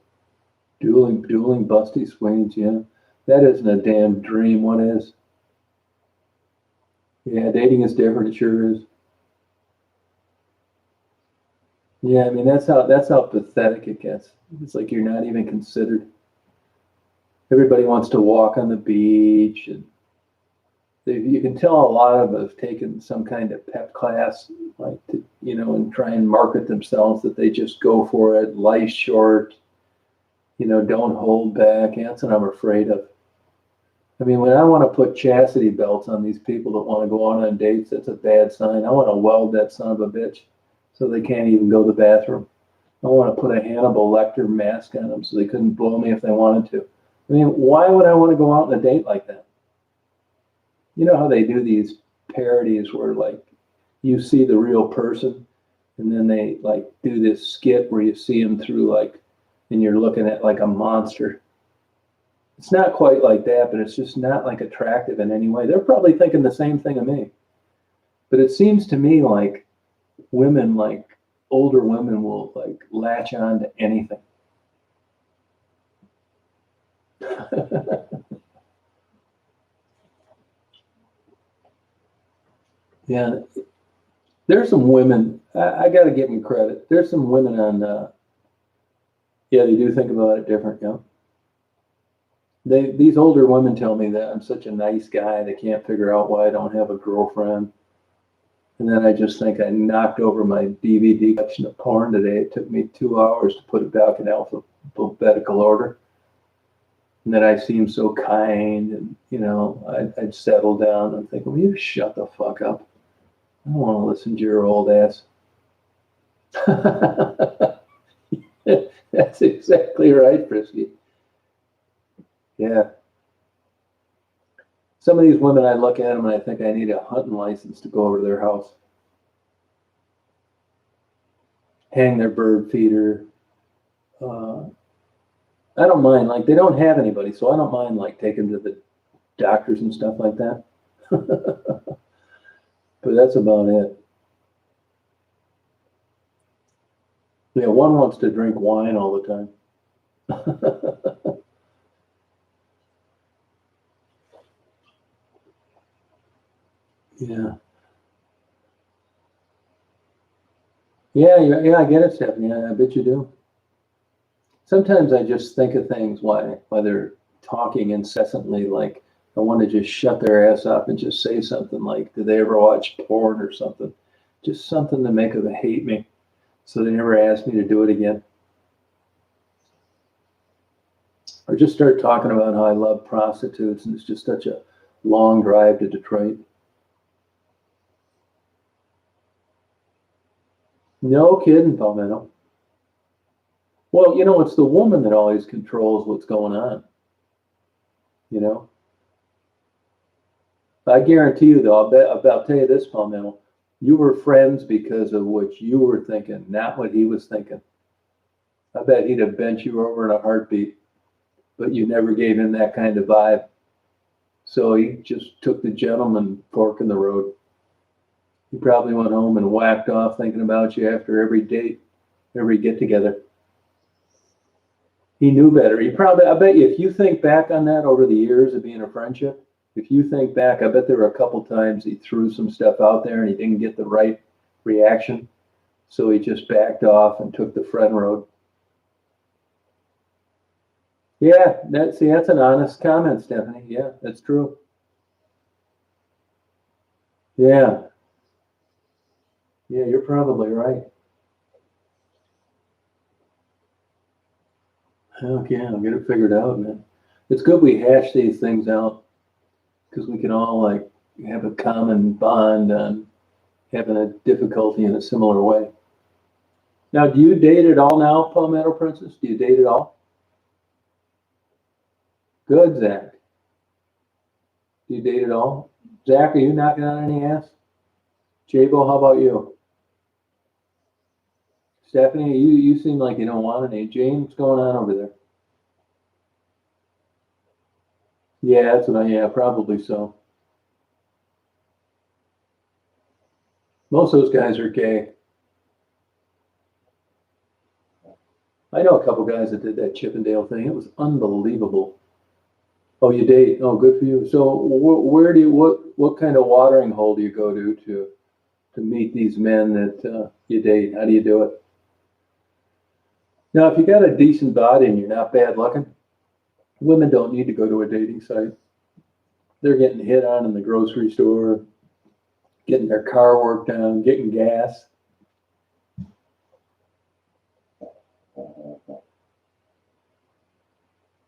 Dueling busty swings, yeah. That isn't a damn dream. What is? Yeah, dating is different. It sure is. Yeah, I mean that's how pathetic it gets. It's like you're not even considered. Everybody wants to walk on the beach, and you can tell a lot of them have taken some kind of pep class, like and try and market themselves that they just go for it. Life's short, don't hold back. That's what I'm afraid of. I mean, when I want to put chastity belts on these people that want to go on dates, that's a bad sign. I want to weld that son of a bitch so they can't even go to the bathroom. I want to put a Hannibal Lecter mask on them so they couldn't blow me if they wanted to. I mean, why would I want to go out on a date like that? You know how they do these parodies where like you see the real person and then they like do this skit where you see them through like, and you're looking at like a monster. It's not quite like that, but it's just not like attractive in any way. They're probably thinking the same thing of me. But it seems to me like women, like older women, will like latch on to anything. Yeah, there's some women. I got to give them credit. There's some women on. Yeah, they do think about it different. Yeah, these older women tell me that I'm such a nice guy. They can't figure out why I don't have a girlfriend. And then I just think I knocked over my DVD collection of porn today. It took me 2 hours to put it back in alphabetical order. And then I seem so kind, and you know, I'd settle down and think, "Will you shut the fuck up? I don't want to listen to your old ass." That's exactly right, Frisky. Yeah. Some of these women, I look at them and I think I need a hunting license to go over to their house. Hang their bird feeder. I don't mind, like they don't have anybody, so I don't mind like taking them to the doctors and stuff like that. But that's about it. Yeah, one wants to drink wine all the time. Yeah. Yeah, I get it, Stephanie. I bet you do. Sometimes I just think of things while they're talking incessantly, like I want to just shut their ass up and just say something like, "Did they ever watch porn or something?" Just something to make them hate me, so they never ask me to do it again. Or just start talking about how I love prostitutes and it's just such a long drive to Detroit. No kidding, Palmetto. Well, you know, it's the woman that always controls what's going on. You know, I guarantee you, though, I'll tell you this, Palmetto. You were friends because of what you were thinking, not what he was thinking. I bet he'd have bent you over in a heartbeat, but you never gave him that kind of vibe. So he just took the gentleman fork in the road. He probably went home and whacked off thinking about you after every date, every get together. He knew better. I bet you, if you think back on that over the years of being a friendship, if you think back, I bet there were a couple times he threw some stuff out there and he didn't get the right reaction. So he just backed off and took the friend road. Yeah, that's an honest comment, Stephanie. Yeah, that's true. Yeah, yeah, you're probably right. Okay, I'll get it figured out, man. It's good we hash these things out because we can all like have a common bond on having a difficulty in a similar way. Now, do you date at all now, Palmetto Princess? Do you date at all? Good, Zach. Do you date at all? Zach, are you knocking on any ass? Jabo, how about you? Stephanie, you seem like you don't want any. Jane, what's going on over there? Yeah, yeah, probably so. Most of those guys are gay. I know a couple guys that did that Chippendale thing. It was unbelievable. Oh, you date? Oh, good for you. So, where do you what kind of watering hole do you go to meet these men that you date? How do you do it? Now, if you got a decent body and you're not bad looking, women don't need to go to a dating site. They're getting hit on in the grocery store, getting their car worked on, getting gas.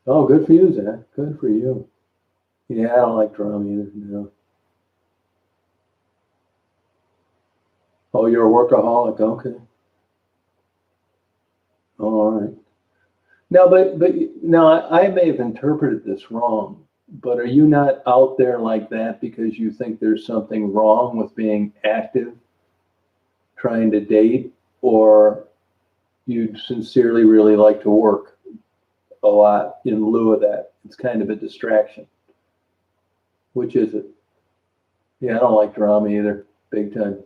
Oh, good for you, Zach. Good for you. Yeah, I don't like drama either. No. Oh, you're a workaholic. Okay. Oh, all right. Now, but now I may have interpreted this wrong. But are you not out there like that because you think there's something wrong with being active, trying to date, or you sincerely really like to work a lot in lieu of that? It's kind of a distraction. Which is it? Yeah, I don't like drama either, big time.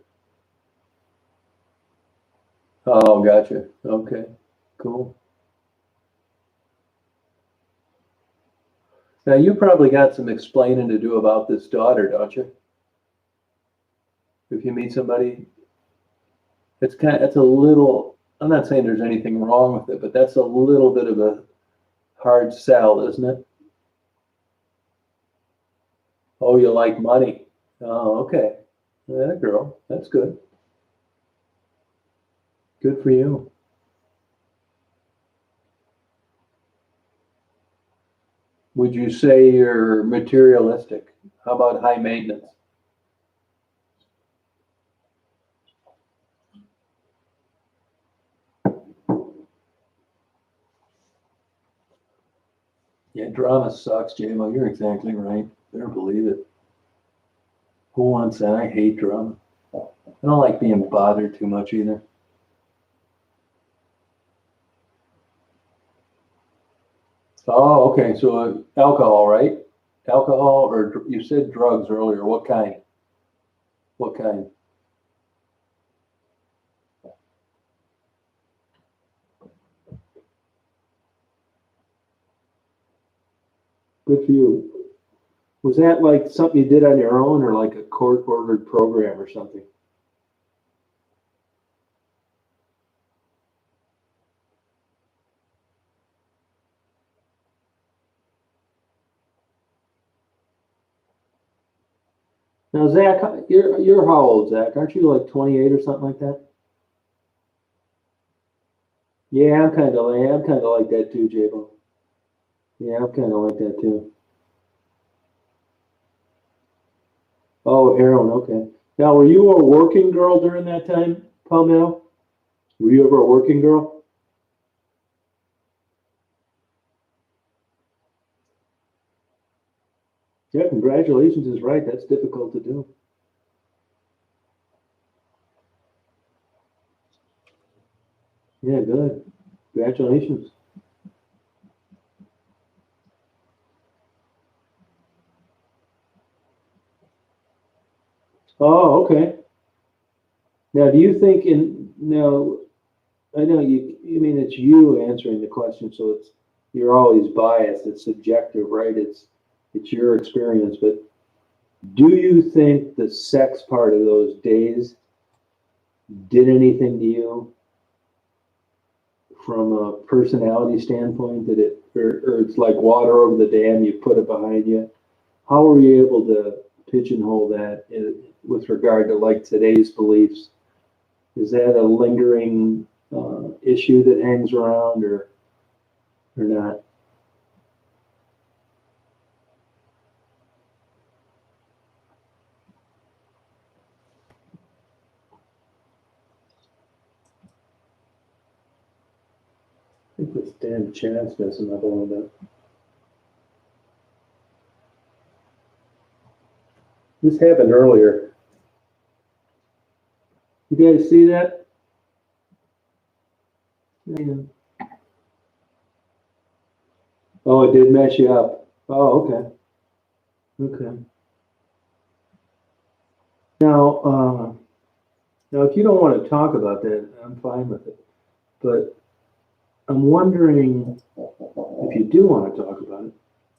Oh, gotcha. Okay, cool. Now you probably got some explaining to do about this daughter, don't you? If you meet somebody, it's a little, I'm not saying there's anything wrong with it, but that's a little bit of a hard sell, isn't it? Oh, you like money. Oh, okay. That girl, that's good. Good for you. Would you say you're materialistic? How about high maintenance? Yeah, drama sucks, J-Lo. You're exactly right. Better believe it. Who wants that? I hate drama. I don't like being bothered too much either. Oh, okay. So alcohol, right? Alcohol, or you said drugs earlier. What kind? What kind? Good for you. Was that like something you did on your own, or like a court-ordered program or something? Now, Zach, you're how old, Zach? Aren't you like 28 or something like that? Yeah, I'm kind of like that too, J-Bo. Yeah, I'm kind of like that too. Oh, heroin, okay. Now, were you a working girl during that time, Palmetto? Were you ever a working girl? Yeah, congratulations is right. That's difficult to do. Yeah, good. Congratulations. Oh, okay. Now, do you think now, I know you mean it's you answering the question, so you're always biased. It's subjective, right? It's your experience, but do you think the sex part of those days did anything to you from a personality standpoint? Did it, or it's like water over the dam, you put it behind you? How were you able to pigeonhole that with regard to like today's beliefs? Is that a lingering issue that hangs around, or not? I think this damn chat's messing up a little bit. This happened earlier. You guys see that? Yeah. Oh, it did mess you up. Oh, okay. Okay. Now, now, if you don't want to talk about that, I'm fine with it. But I'm wondering if you do want to talk about it,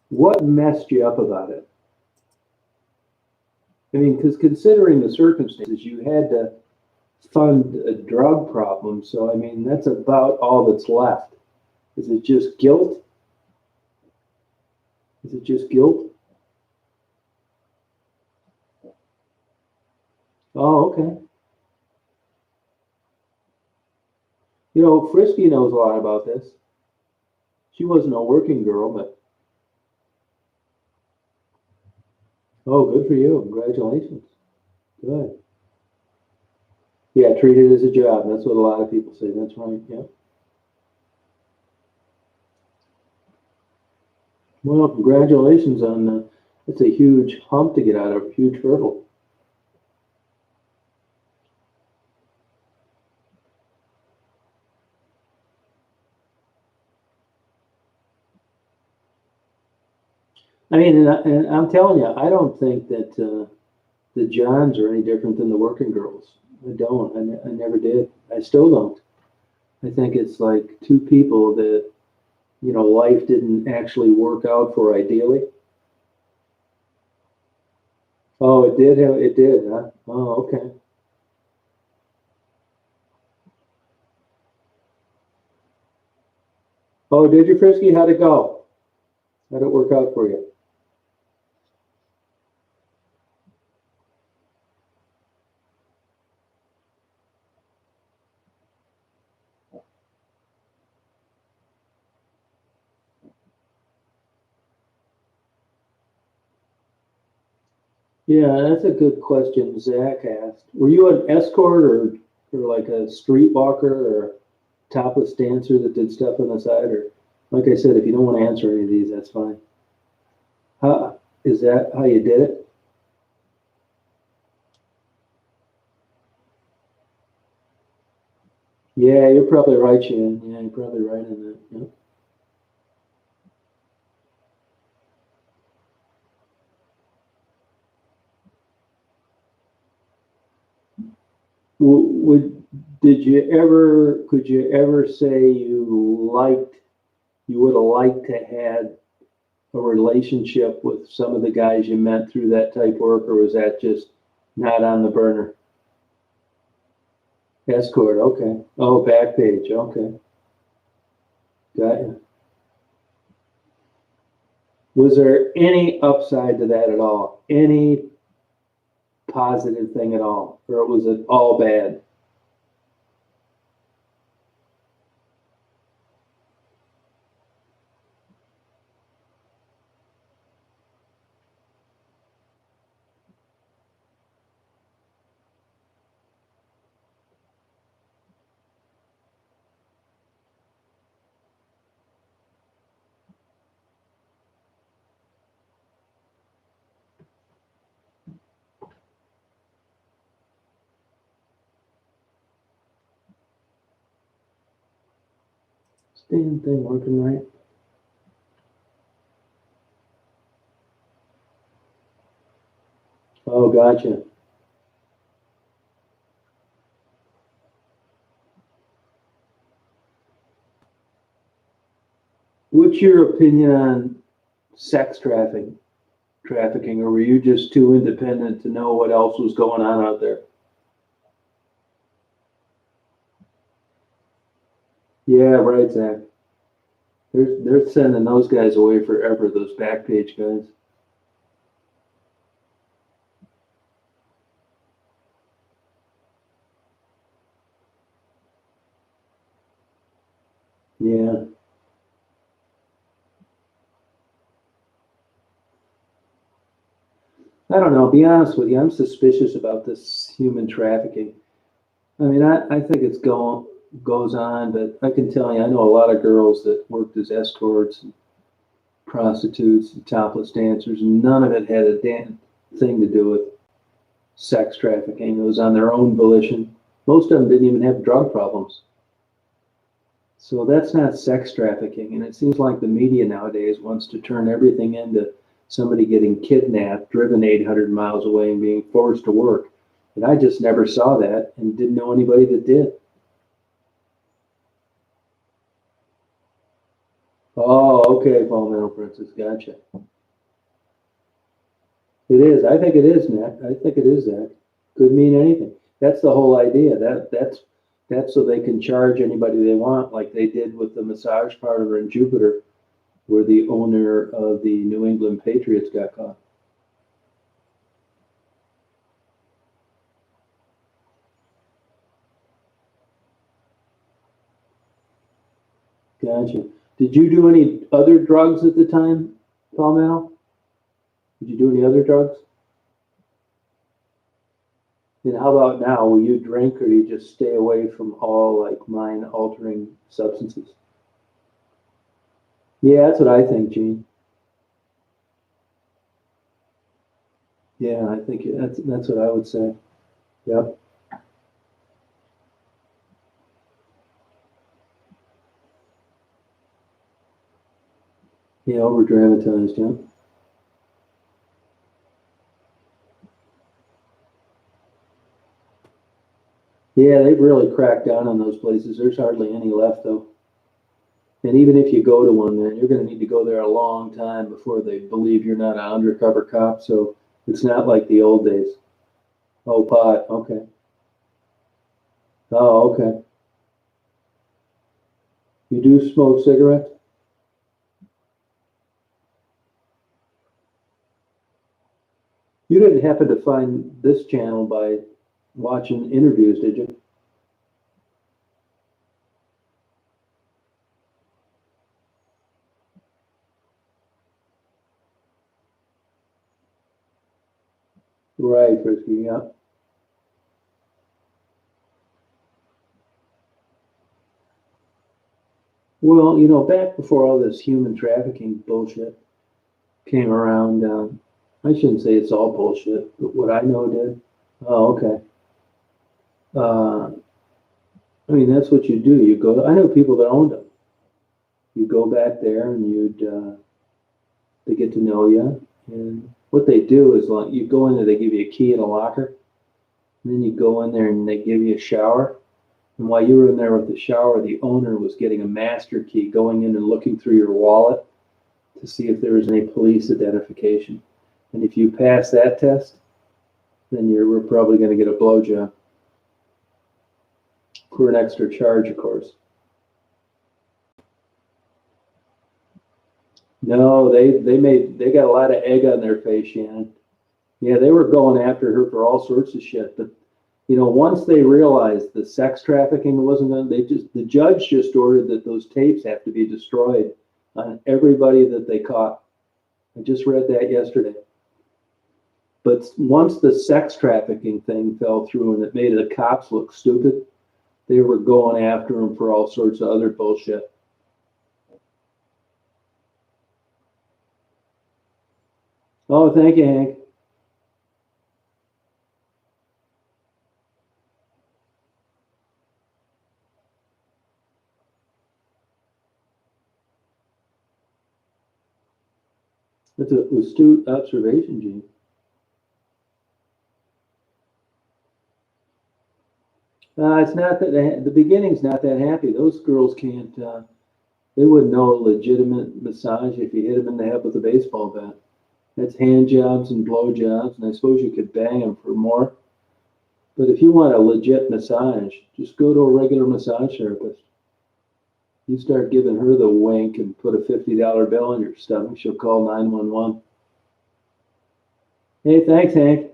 what messed you up about it? I mean, because considering the circumstances, you had to fund a drug problem. So, I mean, that's about all that's left. Is it just guilt? Is it just guilt? Oh, okay. You know, Frisky knows a lot about this. She wasn't a working girl, but oh, good for you. Congratulations. Good. Yeah, treat it as a job. That's what a lot of people say. That's right. Yeah. Well, congratulations on it's a huge hump to get out of, a huge hurdle. I mean, and I'm telling you, I don't think that the Johns are any different than the working girls. I don't. I never did. I still don't. I think it's like two people that, life didn't actually work out for ideally. Oh, it did, huh? Oh, okay. Oh, did you, Frisky? How'd it go? How'd it work out for you? Yeah, that's a good question Zach asked. Were you an escort or like a streetwalker or a topless dancer that did stuff on the side? Or, like I said, if you don't want to answer any of these, that's fine. How, is that how you did it? Yeah, you're probably right, Shan. Yeah, you're probably right in that. Yeah. Would could you ever say you would have liked to had a relationship with some of the guys you met through that type work, or was that just not on the burner? Escort, okay. Oh, back page, okay. Got you. Was there any upside to that at all? Any positive thing at all? Or was it all bad? Damn thing working right. Oh, gotcha. What's your opinion on sex trafficking, or were you just too independent to know what else was going on out there? Yeah, right, Zach. They're sending those guys away forever, those back page guys. Yeah. I don't know. Be honest with you, I'm suspicious about this human trafficking. I mean, I think goes on, but I can tell you, I know a lot of girls that worked as escorts, and prostitutes, and topless dancers, and none of it had a damn thing to do with sex trafficking. It was on their own volition. Most of them didn't even have drug problems. So that's not sex trafficking. And it seems like the media nowadays wants to turn everything into somebody getting kidnapped, driven 800 miles away, and being forced to work. And I just never saw that and didn't know anybody that did. Oh, okay, Palmetto Princess. Gotcha. It is. I think it is, Matt. I think it is that. Could mean anything. That's the whole idea. That's so they can charge anybody they want, like they did with the massage parlor in Jupiter, where the owner of the New England Patriots got caught. Gotcha. Did you do any other drugs at the time, Palmetto? Did you do any other drugs? And how about now? Will you drink or do you just stay away from all like mind altering substances? Yeah, that's what I think, Gene. Yeah, I think that's what I would say. Yep. Yeah, over dramatized, yeah. Yeah, they've really cracked down on those places. There's hardly any left though. And even if you go to one, man, you're going to need to go there a long time before they believe you're not an undercover cop. So it's not like the old days. Oh, pot. Okay. Oh, okay. You do smoke cigarettes? You didn't happen to find this channel by watching interviews, did you? Right, Frisky. Yeah. Well, back before all this human trafficking bullshit came around, I shouldn't say it's all bullshit, but what I know did. Oh, okay. Uh, I mean, that's what you do. You go. I know people that owned them. You go back there and they get to know you. And what they do is like you go in there, they give you a key in a locker. And then you go in there and they give you a shower. And while you were in there with the shower, the owner was getting a master key, going in and looking through your wallet to see if there was any police identification. And if you pass that test, then we're probably going to get a blowjob for an extra charge, of course. No, they got a lot of egg on their face, Shannon. Yeah, they were going after her for all sorts of shit. But once they realized the sex trafficking wasn't going, the judge just ordered that those tapes have to be destroyed on everybody that they caught. I just read that yesterday. But once the sex trafficking thing fell through and it made the cops look stupid, they were going after them for all sorts of other bullshit. Oh, thank you, Hank. That's an astute observation, Gene. It's not that the beginning's not that happy. Those girls can't. They wouldn't know a legitimate massage if you hit them in the head with a baseball bat. That's hand jobs and blow jobs, and I suppose you could bang them for more. But if you want a legit massage, just go to a regular massage therapist. You start giving her the wink and put a $50 bill in your stomach, she'll call 911. Hey, thanks, Hank.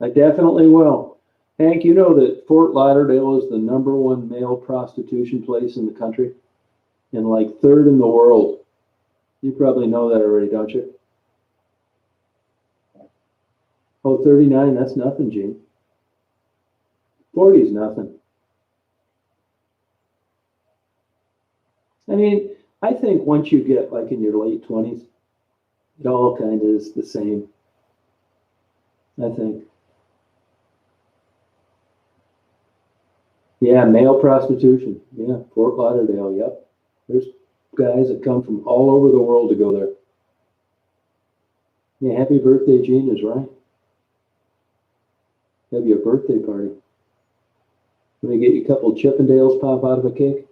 I definitely will. Hank, you know that Fort Lauderdale is the #1 male prostitution place in the country and like third in the world. You probably know that already, don't you? Oh, 39, that's nothing, Gene. 40 is nothing. I mean, I think once you get like in your late 20s, it all kind of is the same. I think. Yeah, male prostitution. Yeah, Fort Lauderdale. Yep. There's guys that come from all over the world to go there. Yeah, happy birthday, Gene is right. Have you a birthday party? Let me get you a couple of Chippendales pop out of a cake.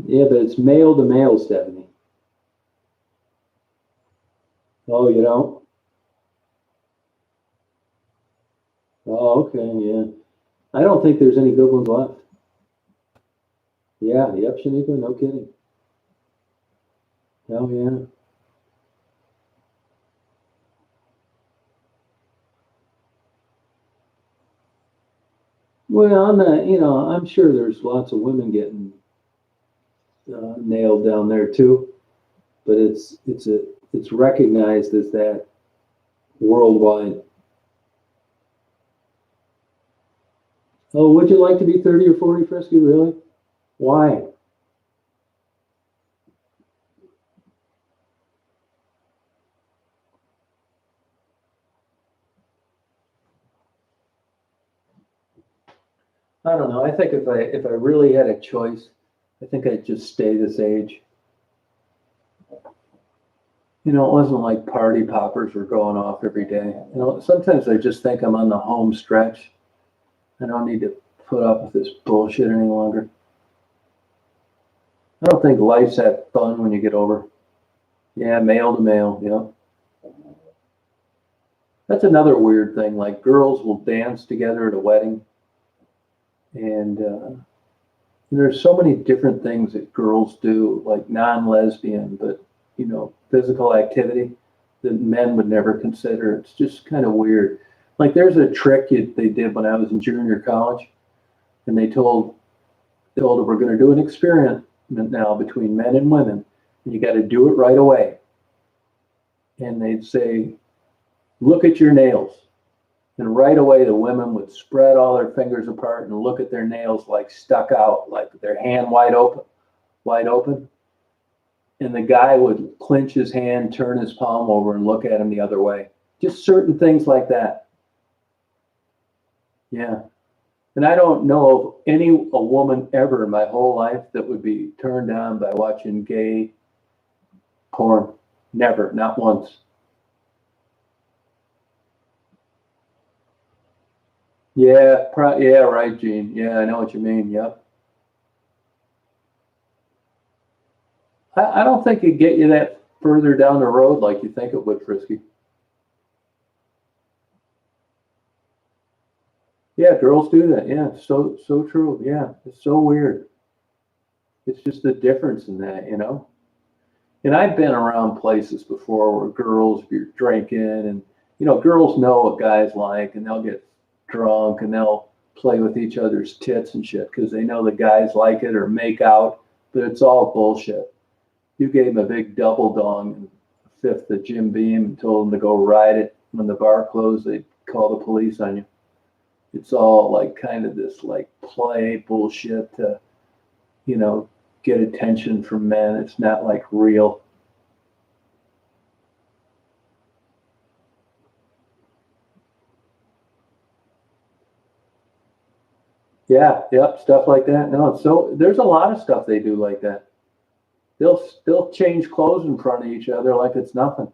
Yeah, but it's male to male, Stephanie. Oh, you don't? Oh, okay, yeah. I don't think there's any good ones left. Yeah, yep, Shaniqua, no kidding. Oh, yeah. Well, I'm sure there's lots of women getting nailed down there too, but it's recognized as that worldwide. Oh, would you like to be 30 or 40, Frisky? Really? Why? I don't know. I think if I really had a choice, I think I'd just stay this age. You know, it wasn't like party poppers were going off every day. You know, sometimes I just think I'm on the home stretch. I don't need to put up with this bullshit any longer. I don't think life's that fun when you get over. Yeah, male to male, yeah. That's another weird thing. Like girls will dance together at a wedding. And there's so many different things that girls do, like non-lesbian, but, you know, physical activity that men would never consider. It's just kind of weird. Like there's a trick they did when I was in junior college, and they told we're going to do an experiment now between men and women, and you got to do it right away. And they'd say, look at your nails. And right away, the women would spread all their fingers apart and look at their nails like stuck out, like their hand wide open. And the guy would clench his hand, turn his palm over, and look at him the other way. Just certain things like that. Yeah. And I don't know of a woman ever in my whole life that would be turned on by watching gay porn. Never, not once. Yeah, yeah, right, Gene. Yeah, I know what you mean. Yep. I don't think it'd get you that further down the road like you think it would, Frisky. Yeah, girls do that. Yeah, so true. Yeah, it's so weird. It's just the difference in that, you know. And I've been around places before where girls be drinking, and you know, girls know what guys like, and they'll get drunk and they'll play with each other's tits and shit because they know the guys like it or make out, but it's all bullshit. You gave him a big double dong and a fifth of Jim Beam and told him to go ride it. When the bar closed, they'd call the police on you. It's all like kind of this like play bullshit to, you know, get attention from men. It's not like real. Yeah, yep, stuff like that. No, so there's a lot of stuff they do like that. They'll change clothes in front of each other like it's nothing.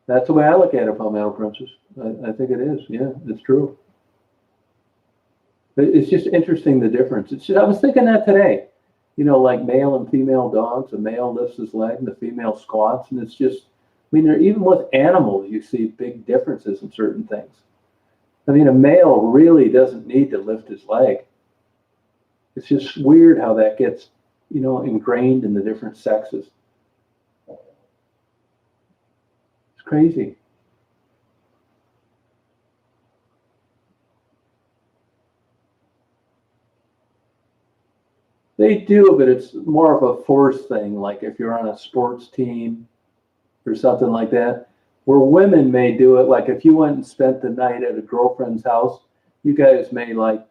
That's the way I look at it, Palmetto Princess. I think it is. Yeah, it's true. It's just interesting the difference. It's just, I was thinking that today. You know, like male and female dogs. A male lifts his leg and the female squats, and it's just. I mean, even with animals, you see big differences in certain things. I mean, a male really doesn't need to lift his leg. It's just weird how that gets, you know, ingrained in the different sexes. It's crazy. They do, but it's more of a force thing. Like if you're on a sports team or something like that, where women may do it. Like if you went and spent the night at a girlfriend's house, you guys may like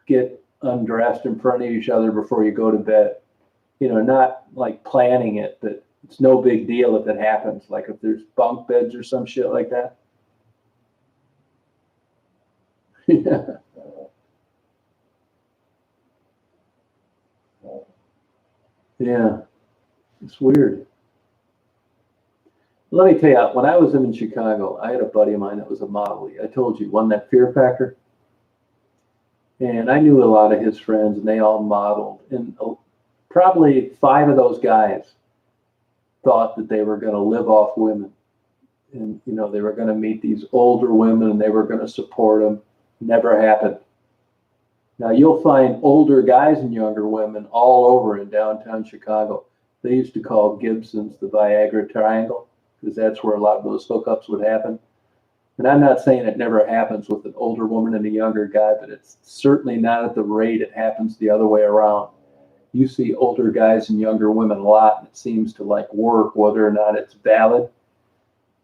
get undressed in front of each other before you go to bed. You know, not like planning it, but it's no big deal if it happens. Like if there's bunk beds or some shit like that. Yeah. Yeah. It's weird. Let me tell you, when I was in Chicago, I had a buddy of mine that was a model. I told you, won that Fear Factor. And I knew a lot of his friends, and they all modeled. And probably 5 of those guys thought that they were going to live off women. And, you know, they were going to meet these older women and they were going to support them. Never happened. Now, you'll find older guys and younger women all over in downtown Chicago. They used to call Gibson's the Viagra Triangle because that's where a lot of those hookups would happen. And I'm not saying it never happens with an older woman and a younger guy, but it's certainly not at the rate it happens the other way around. You see older guys and younger women a lot, and it seems to like work whether or not it's valid.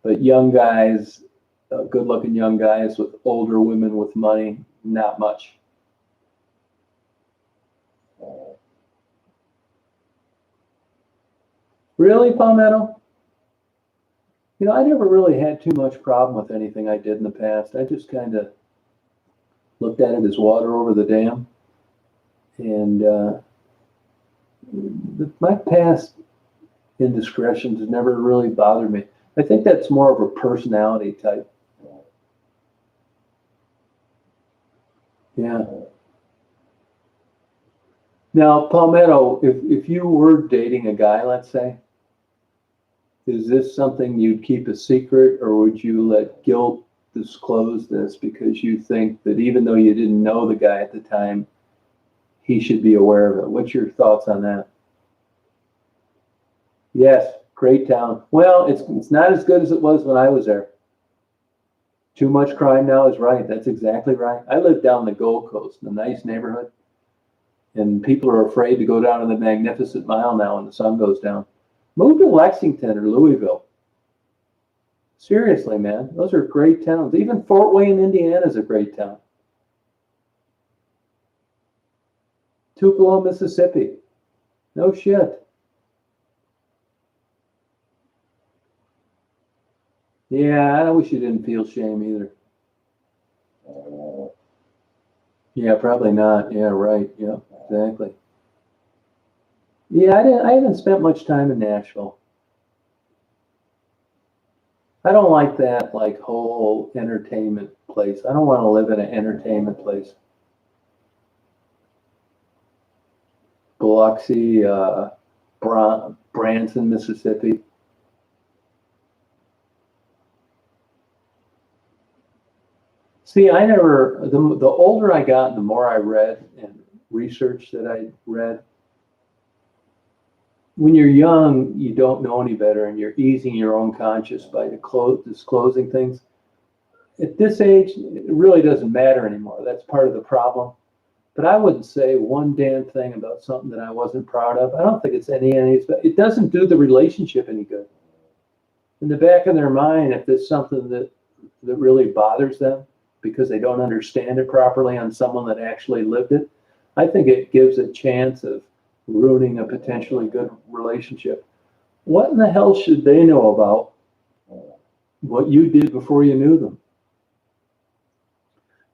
But young guys, good-looking young guys with older women with money, not much. Really, Palmetto? You know, I never really had too much problem with anything I did in the past. I just kind of looked at it as water over the dam. And my past indiscretions have never really bothered me. I think that's more of a personality type. Yeah. Now, Palmetto, if you were dating a guy, let's say, is this something you'd keep a secret, or would you let guilt disclose this because you think that even though you didn't know the guy at the time, he should be aware of it? What's your thoughts on that? Yes, great town. Well, it's not as good as it was when I was there. Too much crime now is right. That's exactly right. I live down the Gold Coast, in a nice neighborhood, and people are afraid to go down to the Magnificent Mile now when the sun goes down. Move to Lexington or Louisville. Seriously, man, those are great towns. Even Fort Wayne, Indiana is a great town. Tupelo, Mississippi. No shit. Yeah, I wish you didn't feel shame either. Yeah, probably not. Yeah, right. Yeah, exactly. Yeah, I haven't spent much time in Nashville. I don't like that like whole entertainment place. I don't want to live in an entertainment place. Biloxi, Branson, Mississippi. See, I never, the older I got, the more I read and research that I read. When you're young, you don't know any better and you're easing your own conscience by disclosing things. At this age, it really doesn't matter anymore. That's part of the problem. But I wouldn't say one damn thing about something that I wasn't proud of. I don't think it's it doesn't do the relationship any good. In the back of their mind, if there's something that really bothers them because they don't understand it properly on someone that actually lived it, I think it gives a chance of ruining a potentially good relationship. What in the hell should they know about what you did before you knew them?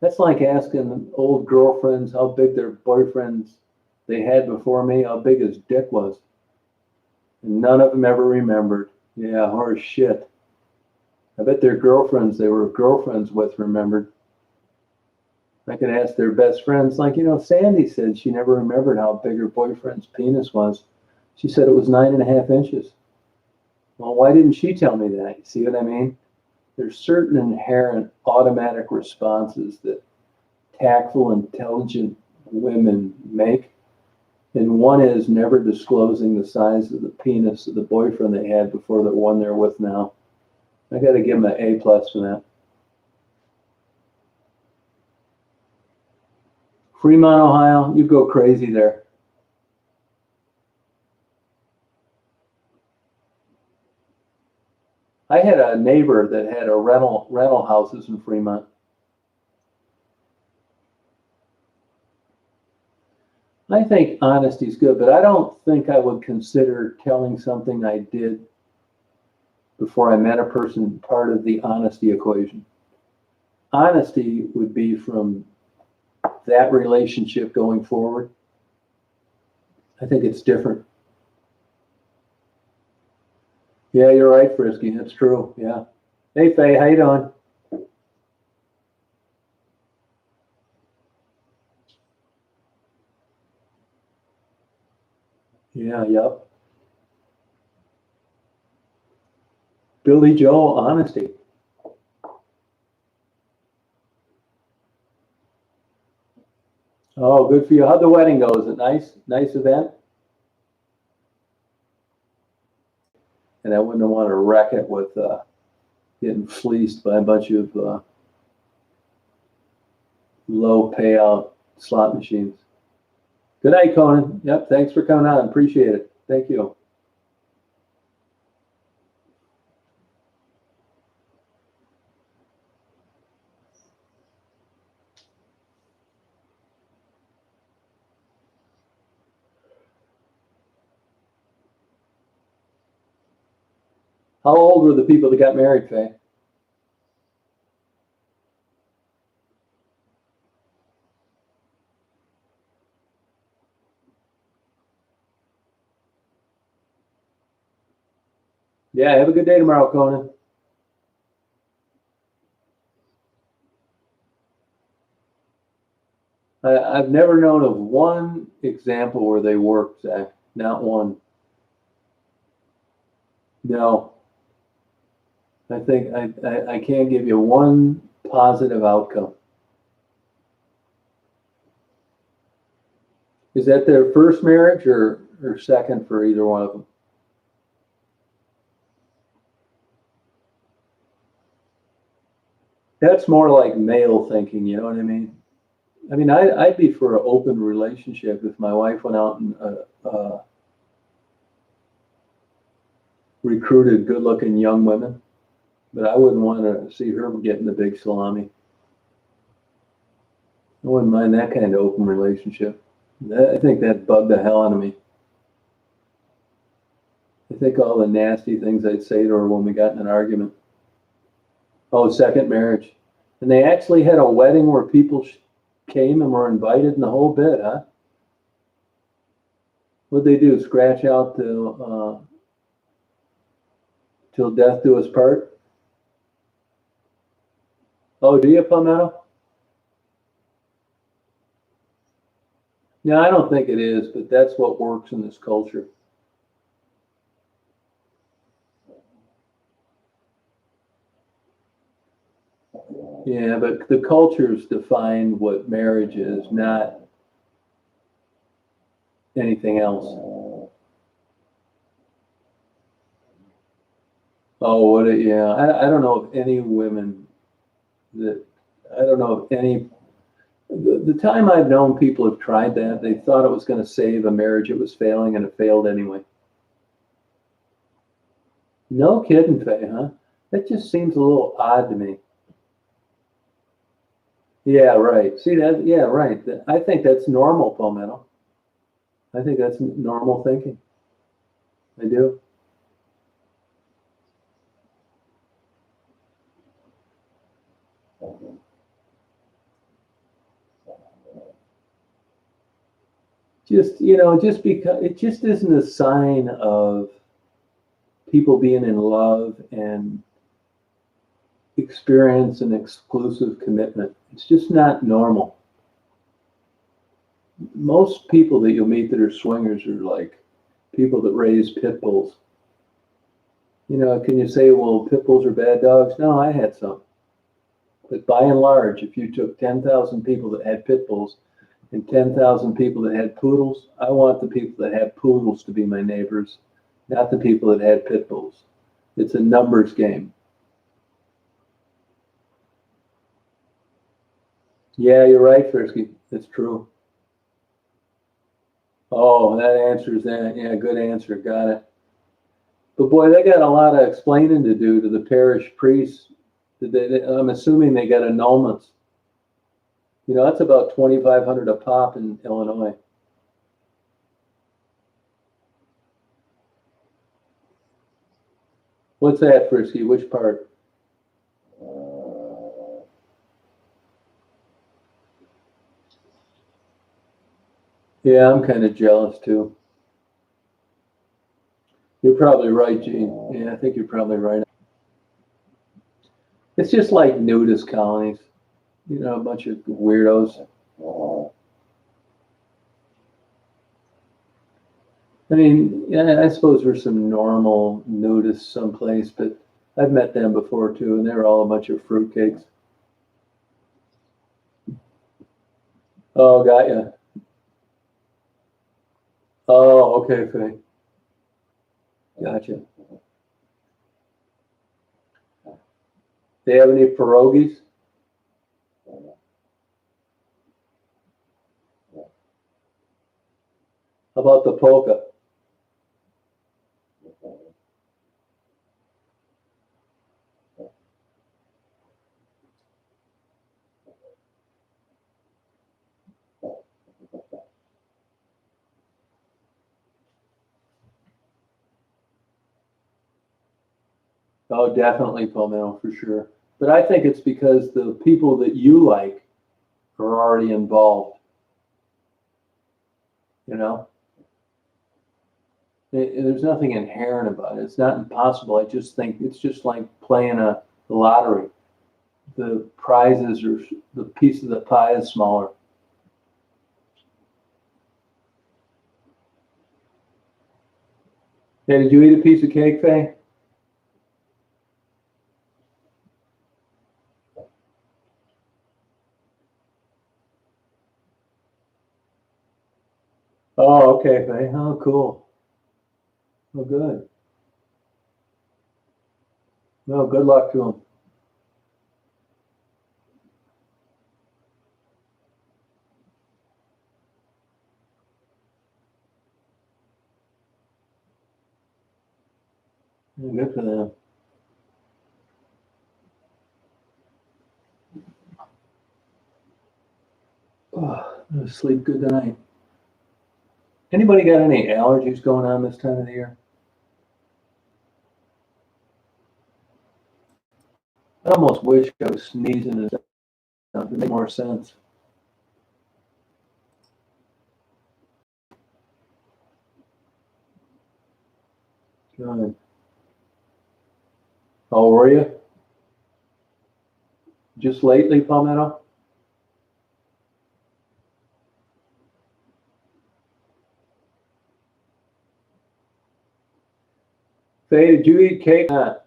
That's like asking old girlfriends how big their boyfriends they had before me, how big his dick was. And none of them ever remembered. Yeah, horse shit. I bet their girlfriends they were girlfriends with remembered. I could ask their best friends, like, Sandy said she never remembered how big her boyfriend's penis was. She said it was 9.5 inches. Well, why didn't she tell me that? You see what I mean? There's certain inherent automatic responses that tactful, intelligent women make. And one is never disclosing the size of the penis of the boyfriend they had before the one they're with now. I got to give them an A plus for that. Fremont, Ohio, you go crazy there. I had a neighbor that had a rental houses in Fremont. I think honesty is good, but I don't think I would consider telling something I did before I met a person part of the honesty equation. Honesty would be from that relationship going forward. I think it's different. Yeah, you're right, Frisky. That's true. Yeah. Hey, Faye, how you doing? Yeah, yep. Billy Joel, honesty. Oh, good for you. How'd the wedding go? Was it nice? Nice event? And I wouldn't want to wreck it with getting fleeced by a bunch of low payout slot machines. Good night, Conan. Yep, thanks for coming on. Appreciate it. Thank you. How old were the people that got married, Faye? Yeah, have a good day tomorrow, Conan. I've never known of one example where they worked, Zach. Not one. No, I think I can't give you one positive outcome. Is that their first marriage or second for either one of them? That's more like male thinking, you know what I mean? I mean, I'd be for an open relationship if my wife went out and recruited good-looking young women, but I wouldn't want to see her getting the big salami. I wouldn't mind that kind of open relationship. I think that bugged the hell out of me. I think all the nasty things I'd say to her when we got in an argument. Oh, second marriage. And they actually had a wedding where people came and were invited and the whole bit, huh? What'd they do? Scratch out till death do us part? Oh, do you, Palmetto? No, I don't think it is, but that's what works in this culture. Yeah, but the cultures define what marriage is, not anything else. Oh, yeah. I don't know of any women that, I don't know of any, the time I've known people have tried that, they thought it was going to save a marriage. It was failing and it failed anyway. No kidding, Faye, huh? That just seems a little odd to me. Yeah, right. See that? Yeah, right. I think that's normal, Palmetto. I think that's normal thinking. I do. Just, just because it just isn't a sign of people being in love and experience an exclusive commitment. It's just not normal. Most people that you'll meet that are swingers are like people that raise pit bulls. Can you say, well, pit bulls are bad dogs? No, I had some. But by and large, if you took 10,000 people that had pit bulls and 10,000 people that had poodles, I want the people that had poodles to be my neighbors, not the people that had pit bulls. It's a numbers game. Yeah, you're right, Frisky. It's true. Oh, that answers that. Yeah, good answer. Got it. But boy, they got a lot of explaining to do to the parish priests. I'm assuming they got annulments. That's about 2,500 a pop in Illinois. What's that, Frisky? Which part? Yeah, I'm kind of jealous too. You're probably right, Gene. Yeah, I think you're probably right. It's just like nudist colonies, a bunch of weirdos. I mean, yeah, I suppose there's some normal nudists someplace, but I've met them before too, and they're all a bunch of fruitcakes. Oh, got ya. Oh, okay, Faye. Gotcha. They have any pierogies? How about the polka? Oh, definitely palmetto for sure. But I think it's because the people that you like are already involved. You know, there's nothing inherent about it. It's not impossible. I just think it's just like playing a lottery. The prizes are the piece of the pie is smaller. Hey, did you eat a piece of cake, Faye? Oh, okay, Faye. Oh, cool. Oh, good. No, good luck to him. Yeah, good for them. Oh, I'm gonna sleep good tonight. Anybody got any allergies going on this time of the year? I almost wish I was sneezing and stuff to make more sense. Good. How were you? Just lately, Palmetto? Faye, did you eat cake? Not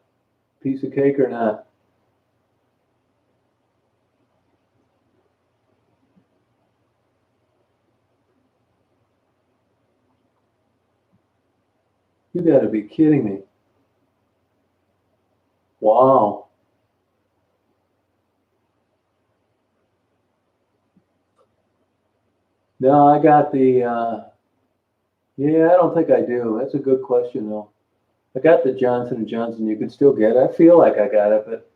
piece of cake or not? You got to be kidding me! Wow. No, I got the. Yeah, I don't think I do. That's a good question though. I got the Johnson and Johnson. You can still get it. I feel like I got it, but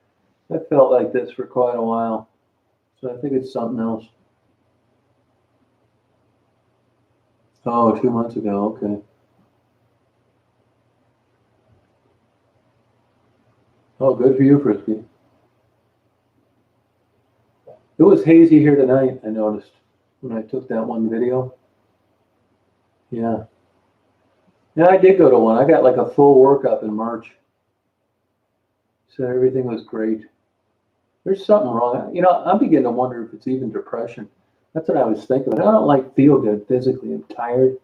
I felt like this for quite a while. So I think it's something else. Oh, 2 months ago. Okay. Oh, good for you, Frisky. It was hazy here tonight, I noticed, when I took that one video. Yeah. Yeah, I did go to one. I got like a full workup in March. So everything was great. There's something wrong. You know, I'm beginning to wonder if it's even depression. That's what I was thinking. I don't like feel good physically. I'm tired.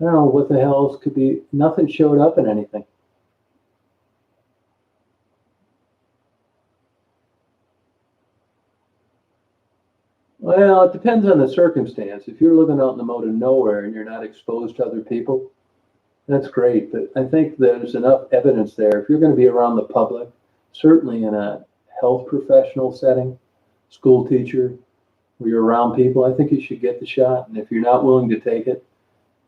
I don't know what the hell else could be. Nothing showed up in anything. Well, it depends on the circumstance. If you're living out in the middle of nowhere and you're not exposed to other people, that's great. But I think there's enough evidence there. If you're going to be around the public, certainly in a health professional setting, school teacher, where you're around people, I think you should get the shot. And if you're not willing to take it,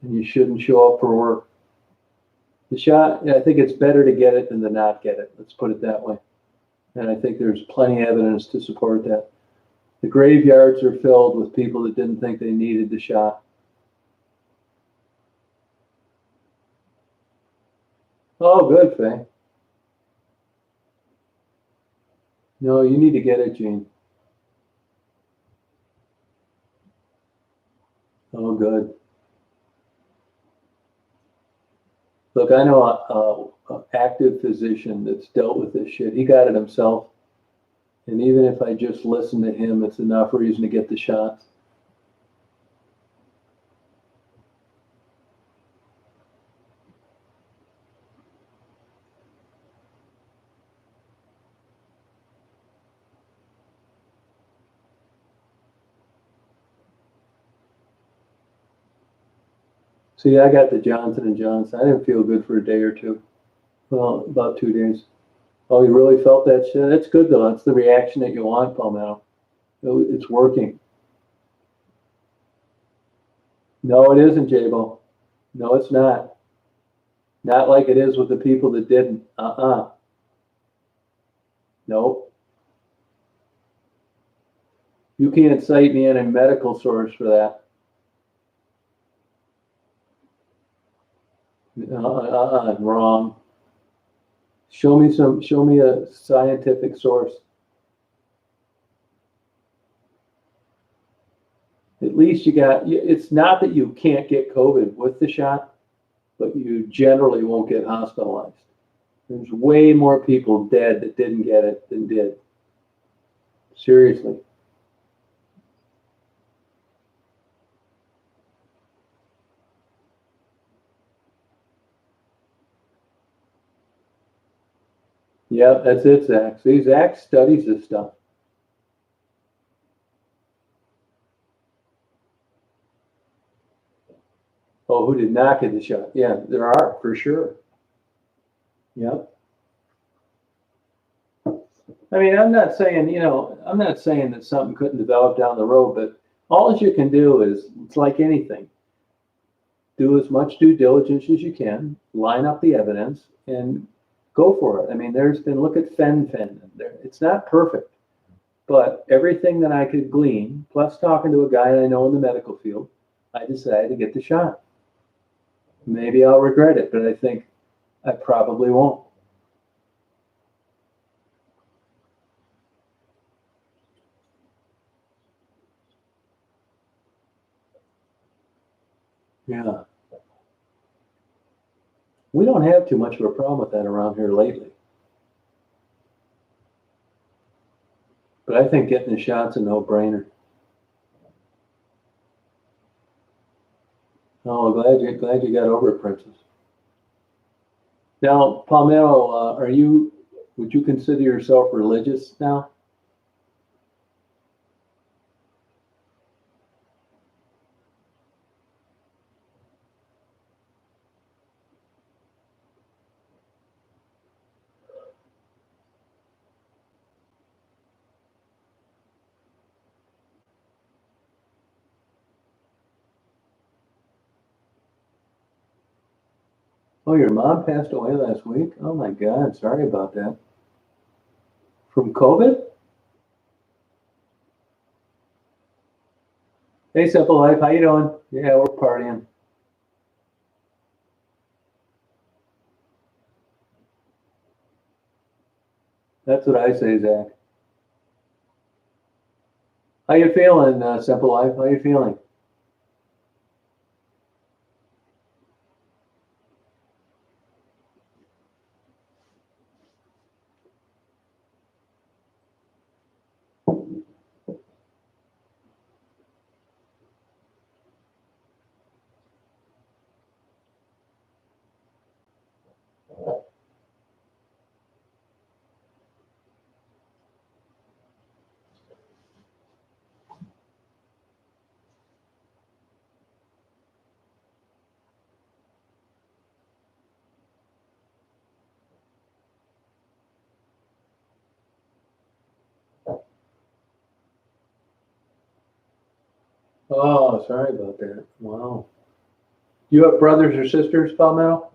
then you shouldn't show up for work. The shot, I think it's better to get it than to not get it. Let's put it that way. And I think there's plenty of evidence to support that. The graveyards are filled with people that didn't think they needed the shot. Oh, good, Faye. No, you need to get it, Gene. Oh, good. Look, I know a active physician that's dealt with this shit. He got it himself. And even if I just listen to him, it's enough reason to get the shots. See, I got the Johnson and Johnson. I didn't feel good for a day or two. Well, about 2 days. Oh, you really felt that shit? That's good though. That's the reaction that you want, Palmetto. It's working. No, it isn't, Jabo. No, it's not. Not like it is with the people that didn't. Nope. You can't cite me any medical source for that. Wrong. Show me a scientific source. At least it's not that you can't get COVID with the shot, but you generally won't get hospitalized. There's way more people dead that didn't get it than did. Seriously. Yeah, that's it, Zach. See, Zach studies this stuff. Oh, who did not get the shot? Yeah, there are, for sure. Yep. I mean, I'm not saying that something couldn't develop down the road, but all you can do is, it's like anything, do as much due diligence as you can, line up the evidence, and go for it. I mean, look at fen-phen. It's not perfect, but everything that I could glean, plus talking to a guy I know in the medical field, I decided to get the shot. Maybe I'll regret it, but I think I probably won't. Yeah. We don't have too much of a problem with that around here lately. But I think getting the shot's a no-brainer. Oh, glad you got over it, Princess. Now, Palmetto, would you consider yourself religious now? Oh, your mom passed away last week? Oh my God, sorry about that. From COVID? Hey, Simple Life, how you doing? Yeah, we're partying. That's what I say, Zach. How you feeling, Simple Life? How you feeling? Oh, sorry about that. Wow. You have brothers or sisters, Palmetto?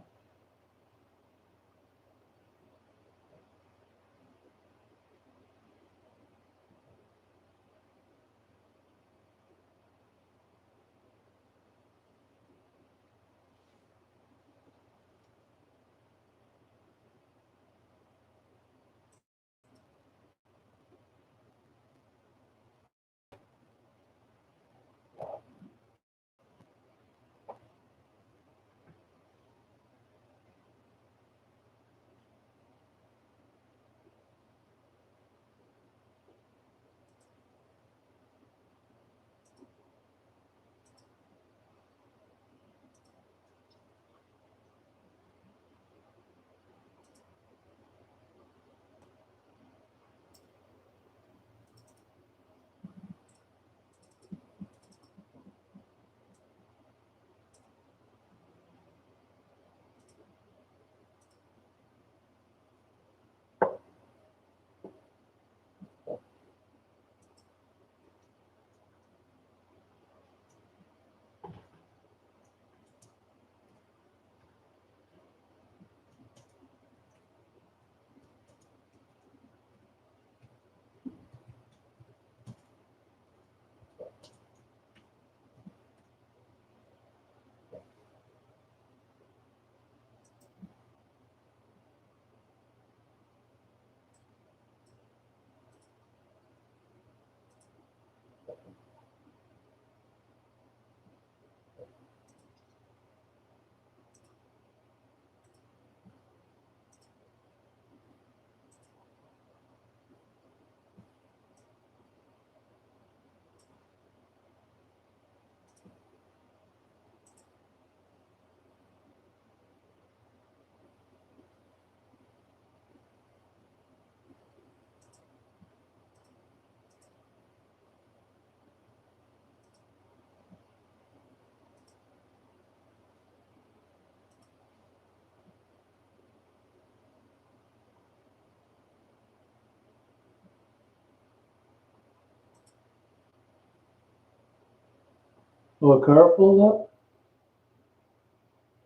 Oh, a car pulled up?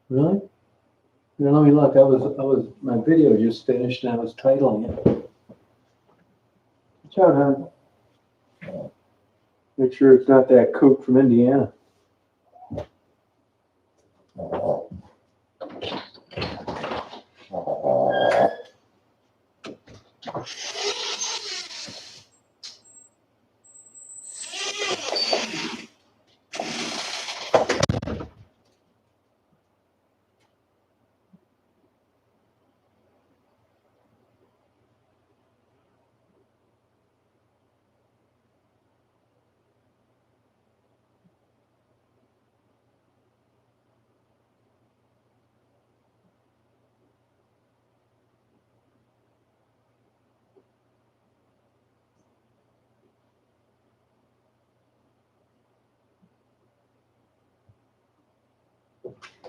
Really? Now let me look. My video just finished and I was titling it. Watch out, hon. Make sure it's not that kook from Indiana.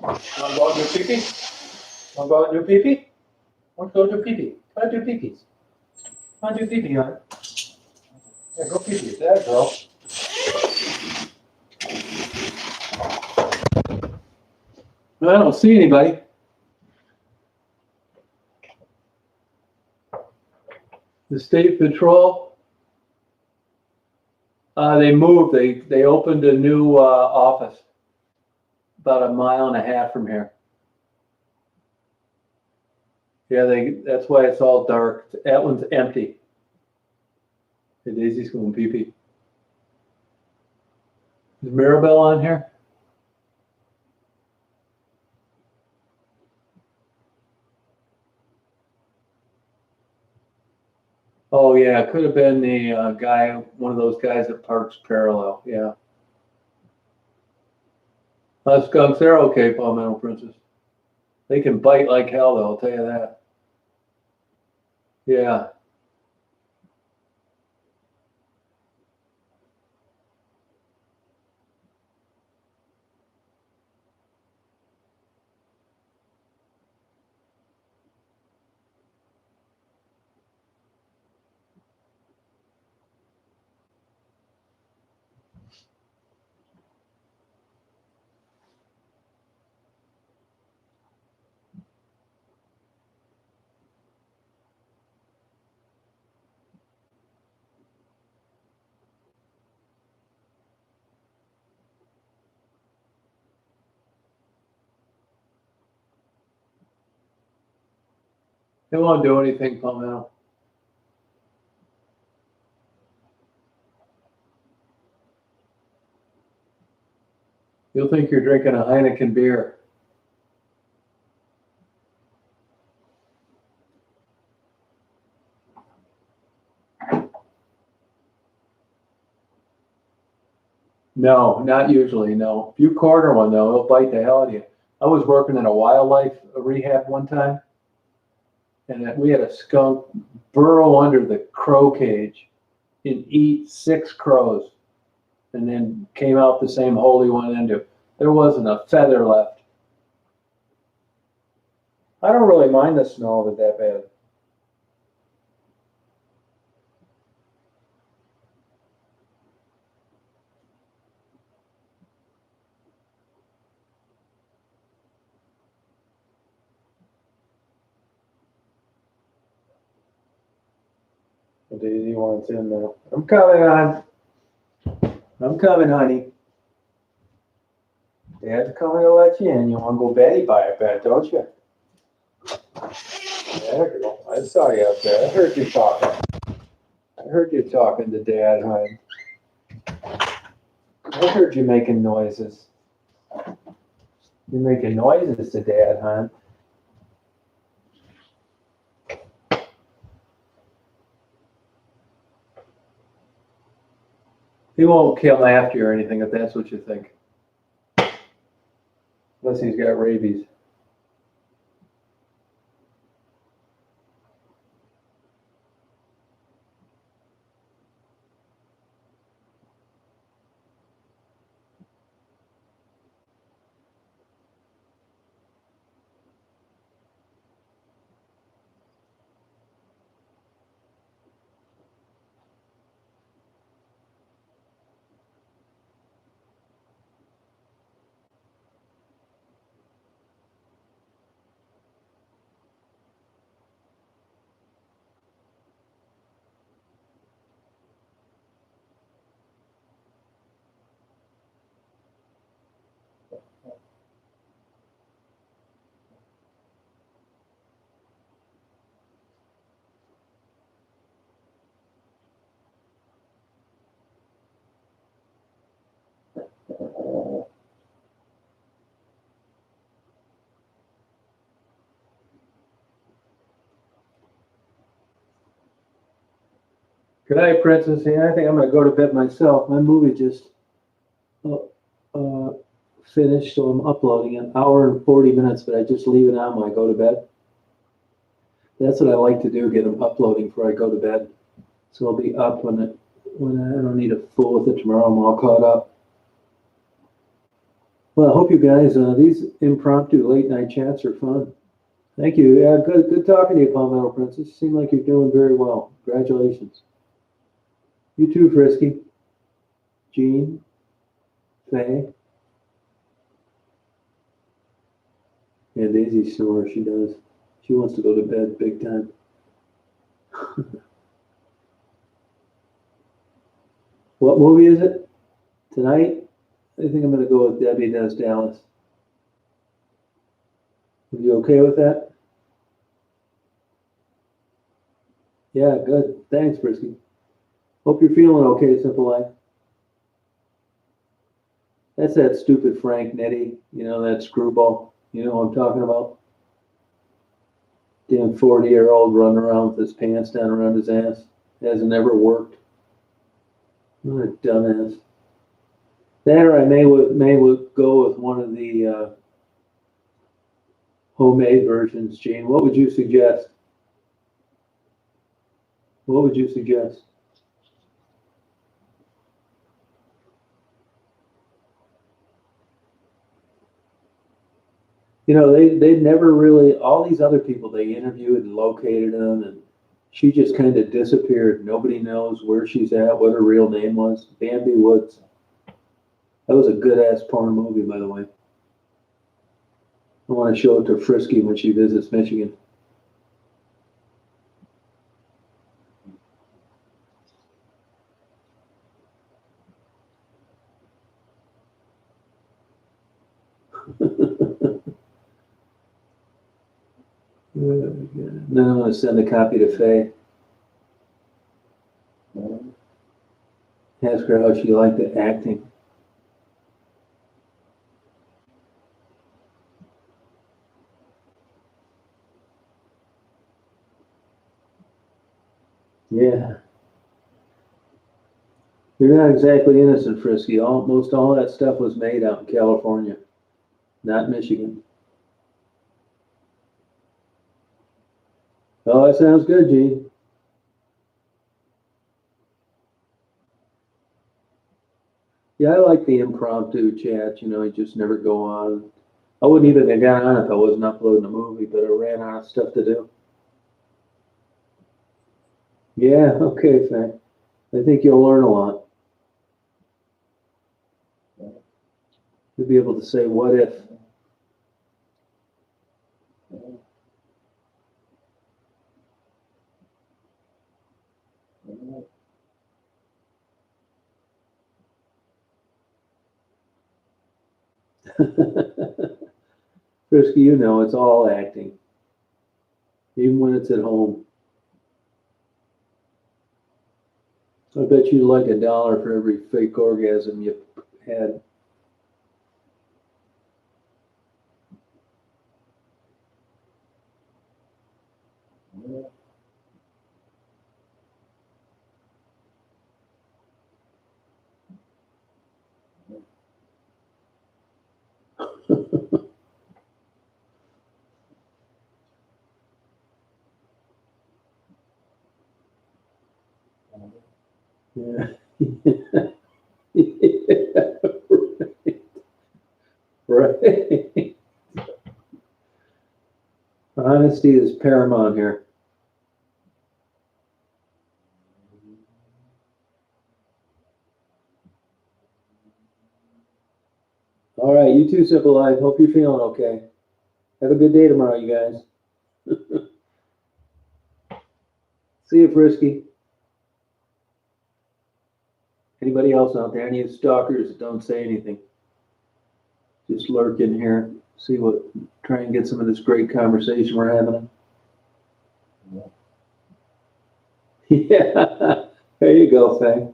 Want to go out and do pee-pee? Want to go out and do pee-pee? Want to go do pee-pee? Go out and do pee-pees. Want to do pee-pee, hon? Yeah, go pee-pee. There, girl. I don't see anybody. The state patrol, they moved. They opened a new office about a mile and a half from here. Yeah, that's why it's all dark. That one's empty. The Daisy's going pee-pee. Is Maribel on here? Oh yeah, it could have been the guy, one of those guys that parks parallel. Yeah. Skunks, they're okay, Palmetto Princess. They can bite like hell, though, I'll tell you that. Yeah. They won't do anything, Palmetto. You'll think you're drinking a Heineken beer. No, not usually, no. If you corner one, though, it'll bite the hell out of you. I was working in a wildlife rehab one time, and we had a skunk burrow under the crow cage and eat 6 crows, and then came out the same hole he went into. There wasn't a feather left. I don't really mind the smell of it that bad. Daisy wants in now. I'm coming, hon. I'm coming, honey. Dad's coming to let you in. You want to go Betty by a bed, don't you? Yeah, girl. I saw you up there. I heard you talking. I heard you talking to Dad, hon. I heard you making noises. You're making noises to Dad, hon. He won't come after you or anything if that's what you think. Unless he's got rabies. Good night, Princess. Yeah, I think I'm gonna go to bed myself. My movie just finished, so I'm uploading an hour and 40 minutes, but I just leave it on when I go to bed. That's what I like to do, get them uploading before I go to bed. So I'll be up when I don't need to fool with it tomorrow. I'm all caught up. Well, I hope you guys, these impromptu late night chats are fun. Thank you. Yeah, good talking to you, Palmetto Princess. You seem like you're doing very well. Congratulations. You too, Frisky. Jean, Faye, and Daisy snores. She does. She wants to go to bed big time. What movie is it? Tonight? I think I'm going to go with Debbie Does Dallas. Are you okay with that? Yeah, good. Thanks, Frisky. Hope you're feeling okay, Simple Life. That's that stupid Frank Nitti, you know, that screwball. You know what I'm talking about? Damn 40-year-old running around with his pants down around his ass. Hasn't ever worked. What a dumbass. That or I may go with one of the homemade versions, Gene. What would you suggest? What would you suggest? You know, they never really, all these other people they interviewed and located them, and she just kind of disappeared. Nobody knows where she's at, what her real name was. Bambi Woods. That was a good-ass porn movie, by the way. I want to show it to Frisky when she visits Michigan. Then I'm going to send a copy to Faye. Ask her how she liked the acting. Yeah. You're not exactly innocent, Frisky. Most all that stuff was made out in California, not Michigan. Oh, that sounds good, Gene. Yeah, I like the impromptu chat. You know, you just never go on. I wouldn't even have got on if I wasn't uploading a movie, but I ran out of stuff to do. Yeah, okay, Faye. I think you'll learn a lot. You'll be able to say, what if? Frisky, you know, it's all acting, even when it's at home. I bet you like $1 for every fake orgasm you had. Yeah. Yeah, right. Honesty is paramount here. All right, you too, Simple Life. Hope you're feeling okay. Have a good day tomorrow, you guys. See you, Frisky. Anybody else out there? Any stalkers that don't say anything? Just lurk in here. See what, try and get some of this great conversation we're having. Yeah, there you go, Faye.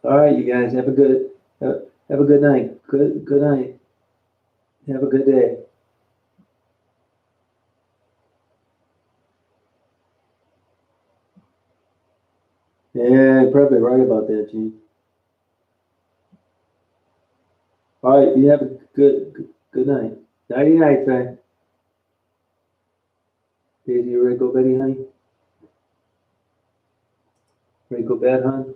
All right, you guys, have a good night. Good night. Have a good day. Yeah, you're probably right about that, Gene. All right, you have a good night. Nighty night, Faye. Daisy, you ready to go, Betty, honey? Ready to go bed, hon?